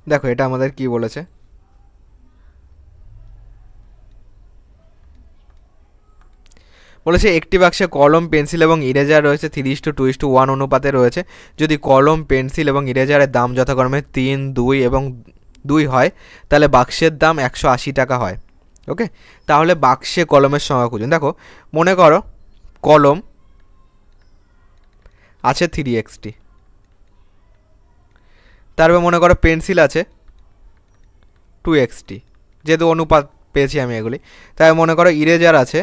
দেখো এটা আমাদের কি বলেছে, বলেছে একটি বাক্সে কলম, পেন্সিল এবং ইরেজার রয়েছে 3:2:1 অনুপাতে রয়েছে। যদি কলম, পেন্সিল এবং ইরেজারের দাম যথাক্রমে 3, 2 এবং 2 হয়, তাহলে বাক্সের দাম 180 টাকা হয়। ওকে, তাহলে বাক্সে কলমের সংখ্যা খুঁজুন। দেখো মনে করো কলম আছে 3xt, তারপর মনে করো পেন্সিল আছে 2xt, যেহেতু অনুপাত পেয়েছি আমি এগুলি। তাই মনে করো ইরেজার আছে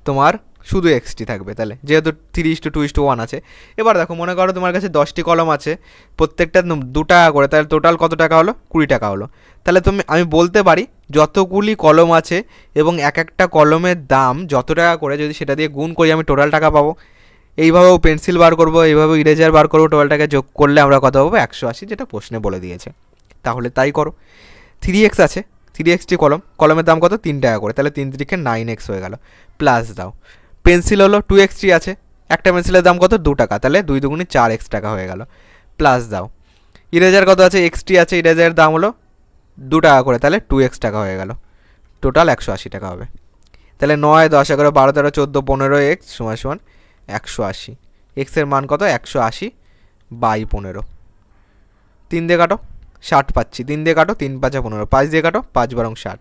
তোমার শুধু এক্সটি থাকবে, তাহলে যেহেতু 3:2:1 আছে। এবার দেখো মনে করো তোমার কাছে 10টি কলম আছে, প্রত্যেকটা 2 টাকা করে, তাহলে টোটাল কত টাকা হলো? 20 টাকা হলো। তাহলে আমি বলতে পারি যতগুলি কলম আছে এবং এক একটা কলমের দাম যত টাকা করে, যদি সেটা দিয়ে গুণ করি আমি টোটাল টাকা পাবো। এইভাবেও পেন্সিল বার করবো, এইভাবেও ইরেজার বার করবো, টোটালটাকে যোগ করলে আমরা কত পাবো? 180, যেটা প্রশ্নে বলে দিয়েছে। তাহলে তাই করো। 3x আছে, 3xটি কলমের দাম কত? 3 টাকা করে, তাহলে 3 3 9x হয়ে গেল, প্লাস দাও। পেন্সিল হলো 2xটি আছে, একটা পেন্সিলের দাম কত? 2 টাকা, তাহলে 2 2 4x টাকা হয়ে গেল, প্লাস দাও। ইরেজার কত আছে? এক্সটি আছে, ইরেজারের দাম হলো 2 টাকা করে, তাহলে 2x টাকা হয়ে গেল, টোটাল 180 টাকা হবে। তাহলে 9, 10, 11, 12, 13, 14, 15x = 180। এক্সের মান কত 180/15। 3 দিয়ে কাটো 60 পাচ্ছি, 3 দিয়ে কাটো 3 5 15, 5 দিয়ে কাটো 5 12 60।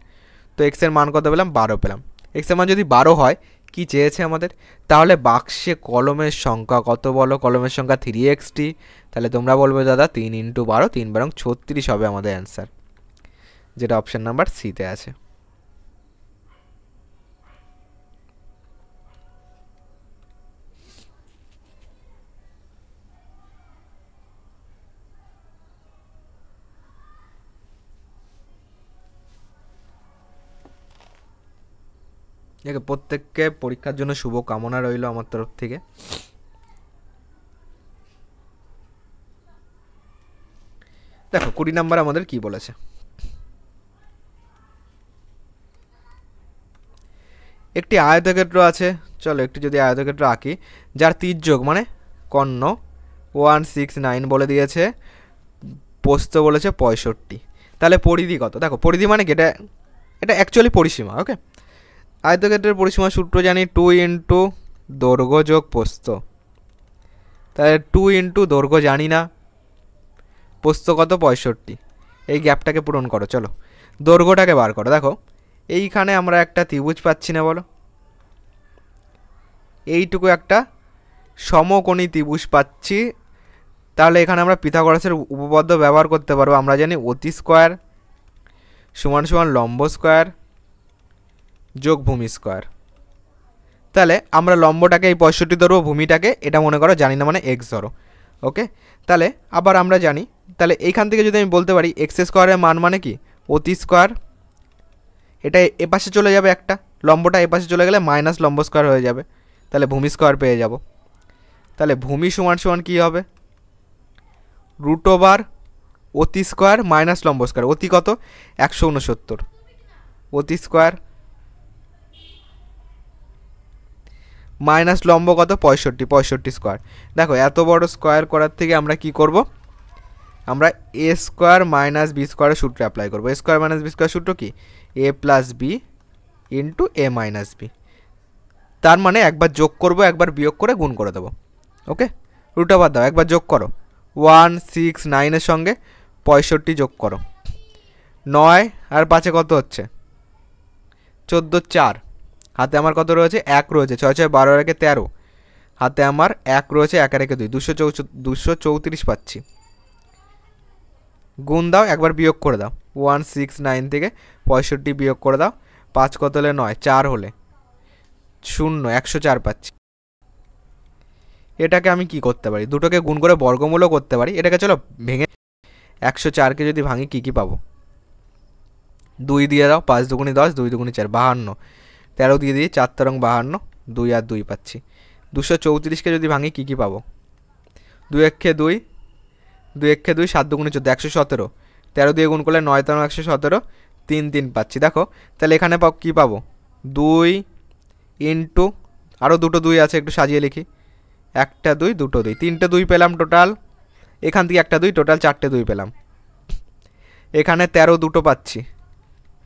তো এক্সের মান কত পেলাম 12 পেলাম। এক্সের মান যদি 12 হয় কি চেয়েছে আমাদের, তাহলে বাক্সে কলমের সংখ্যা কত বলো, কলমের সংখ্যা 3xt। তাহলে তোমরা বলবে দাদা 3 × 12 3 12 36 হবে আমাদের অ্যান্সার, যেটা অপশন নাম্বার সিতে আছে। প্রত্যেককে পরীক্ষার জন্য শুভ কামনা রইল আমার তরফ থেকে। দেখো 20 নাম্বার আমাদের কি বলেছে, একটি আয়তক্ষেত্র আছে। চলো একটু যদি আয়তক্ষেত্র আঁকি, যার তির্যক মানে কর্ণ 169 বলে দিয়েছে, প্রস্থ বলেছে 65। তাহলে পরিধি কত, দেখো পরিধি মানে কি, এটা অ্যাকচুয়ালি পরিসীমা। ওকে, আয়তক্ষেত্রের পরিসীমা সূত্র জানি 2 × দৈর্ঘ্য যোগ প্রস্থ। তাহলে 2 × দৈর্ঘ্য জানি না, প্রস্থ কত 65, এই গ্যাপটাকে পূরণ করো। চলো দৈর্ঘ্যটাকে বার করো। দেখো এইখানে আমরা একটা ত্রিভুজ পাচ্ছি না বলো, এইটুকু একটা সমকোণী ত্রিভুজ পাচ্ছি। তাহলে এখানে আমরা পিথাগোরাসের উপপাদ্য ব্যবহার করতে পারবো। আমরা জানি অতি স্কোয়ার সমান সমান লম্ব স্কোয়ার যোগ ভূমি স্কোয়ার। তাহলে আমরা লম্বটাকে এই 65 ধরবো, ভূমিটাকে এটা মনে করো জানি না মানে এক্স ধরো। ওকে, তাহলে আবার আমরা জানি, তাহলে এইখান থেকে যদি আমি বলতে পারি এক্স স্কোয়ারের মান মানে কি অতি স্কোয়ার, এটা এপাশে চলে যাবে, একটা লম্বটা এপাশে চলে গেলে মাইনাস লম্ব স্কোয়ার হয়ে যাবে, তাহলে ভূমি স্কোয়ার পেয়ে যাব। তাহলে ভূমি সমান সমান কী হবে, √, অতি স্কোয়ার মাইনাস লম্ব স্কোয়ার। অতি কত 169, অতি স্কোয়ার মাইনাস লম্ব কত 65 স্কোয়ার। দেখো এত বড় স্কোয়ার করার থেকে আমরা কি করব, আমরা এ স্কোয়ার মাইনাস বি স্কোয়ারের সূত্র অ্যাপ্লাই করবো। এ স্কোয়ার মাইনাস বি স্কোয়ার সূত্র কি, a + b × a - b। তার মানে একবার যোগ করব, একবার বিয়োগ করে গুণ করে দেবো। ওকে, √, দাও, একবার যোগ করো 169 সঙ্গে 65 যোগ করো, 9 আর 5 কত হচ্ছে 14, 4 হাতে আমার কত রয়েছে 1 রয়েছে, 6 6 12 রেখে 13, হাতে আমার 1 রয়েছে, 1 রেখে 2, 234 পাচ্ছি। গুণ দাও, একবার বিয়োগ করে দাও, 169 থেকে 65 বিয়োগ করে দাও, 5 কত হলে 9, 4 হলে 0, 104 পাচ্ছি। এটাকে আমি কি করতে পারি, দুটোকে গুণ করে বর্গমূলও করতে পারি। এটাকে চলো ভেঙে 104কে যদি ভাঙি কি কি পাবো, 2 দিয়ে দাও, 5 দুগুণে 10, 2 দুগুণে 4, 52, 13 দিয়ে দিই, 4 তেরং 52, 2 আর 2 পাচ্ছি। 234কে যদি ভাঙি কি কি পাবো, 2 একে 2, 2 একে 2, 7 দুগুণে 14, 117, 13 দিয়ে গুণ করলে 9 তেরং 117, 3 3 পাচ্ছি। দেখো তাহলে এখানে কী পাবো, 2 × আরও দুটো 2 আছে, একটু সাজিয়ে লিখি, 1টা 2, 2টো 2, 3টে 2 পেলাম টোটাল। এখান থেকে একটা 2, টোটাল 4টে 2 পেলাম। এখানে 13 দুটো পাচ্ছি,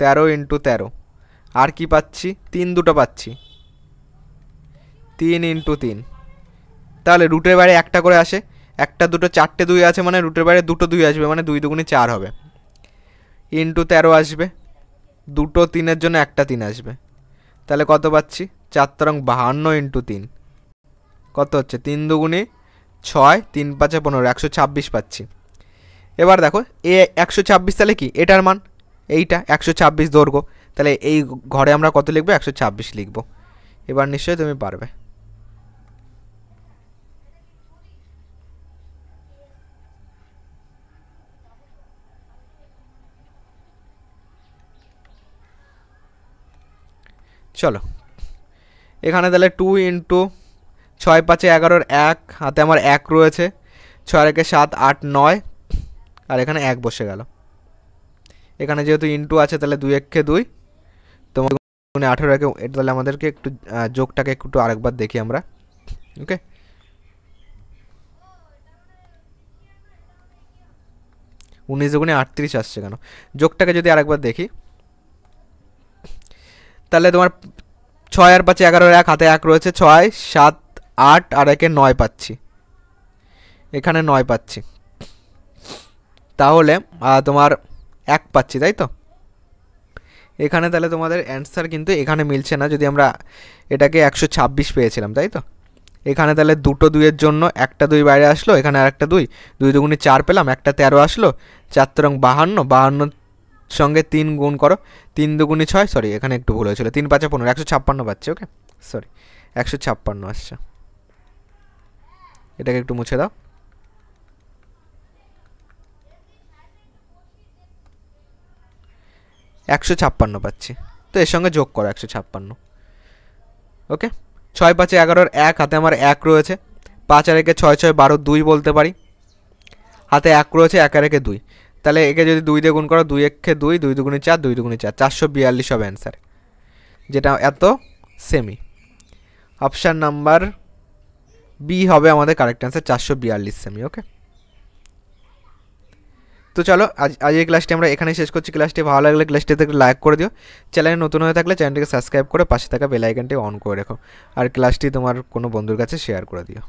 13 × 13, আর কি পাচ্ছি 3 দুটো পাচ্ছি, 3 × 3। তাহলে রুটের বাইরে একটা করে আসে, একটা দুটো 4টে 2 আছে মানে রুটের বাইরে দুটো 2 আসবে, মানে 2 দুগুণে 4 হবে, × 13 আসবে, দুটো 3-এর জন্য একটা 3 আসবে। তাহলে কত পাচ্ছি 4 তেরং 52 × 3 কত হচ্ছে 3 দুগুণে 6, 3 5 15, 126 পাচ্ছি। এবার দেখো এ 126, তাহলে কি এটার মান, এইটা 126 দৈর্ঘ্য, তাহলে এই ঘরে আমরা কত লিখবো 126 লিখবো। এবার নিশ্চয়ই তুমি পারবে। চলো এখানে তাহলে 2 × 6 5 11, 1 হাতে আমার 1 রয়েছে, 6 রেখে 7 8 9, আর এখানে 1 বসে গেল। এখানে যেহেতু ইন্টু আছে তাহলে 2 একে 2, তোমার 18 রেখে, তাহলে আমাদেরকে একটু যোগটাকে একটু আরেকবার দেখি আমরা। ওকে, 19 দুগুণে 38 আসছে কেন, যোগটাকে যদি আরেকবার দেখি, তাহলে তোমার 6 আর 5 11, 1 হাতে 1 রয়েছে, 6 7 8 আর 1 এ 9 পাচ্ছি, এখানে 9 পাচ্ছি, তাহলে তোমার 1 পাচ্ছি, তাই তো? এখানে তাহলে তোমাদের অ্যান্সার কিন্তু এখানে মিলছে না, যদি আমরা এটাকে 126 পেয়েছিলাম, তাই তো? এখানে তাহলে দুটো 2-এর জন্য একটা 2 বাইরে আসলো, এখানে আর একটা 2, 2 দুগুণে 4 পেলাম, একটা 13 আসলো, 4 রং 52, 52 সঙ্গে 3 গুণ করো, 3 দুগুণে 6, সরি এখানে একটু ভুল হয়েছিল, 3 5 15, 156 পাচ্ছি। ওকে, সরি 156 আসছে, এটাকে একটু মুছে দাও। 156 পাচ্ছি, তো এর সঙ্গে যোগ করো 156। ওকে, 6 5 11, 1 হাতে আমার 1 রয়েছে, 5 আর 1 6 6 12, 2 বলতে পারি, হাতে 1 রয়েছে, 1 আর 1 2, তাহলে একে যদি 2 দিয়ে গুণ করো, 2 1 2, 2 দুগুণে 4, 2 দুগুণে 4, 442 হবে অ্যান্সার, যেটা এত সেমি। অপশান নাম্বার বি হবে আমাদের কারেক্ট অ্যান্সার, 442 সেমি। ওকে, তো চলো আজ এই ক্লাসটি আমরা এখানেই শেষ করছি। ক্লাসটি ভালো লাগলে ক্লাসটিতে লাইক করে দিও, চ্যানেলে নতুন হয়ে থাকলে চ্যানেলটিকে সাবস্ক্রাইব করে পাশে থাকা বেল আইকনটি অন করে রেখো, আর ক্লাসটি তোমার কোনো বন্ধুর কাছে শেয়ার করে দিও।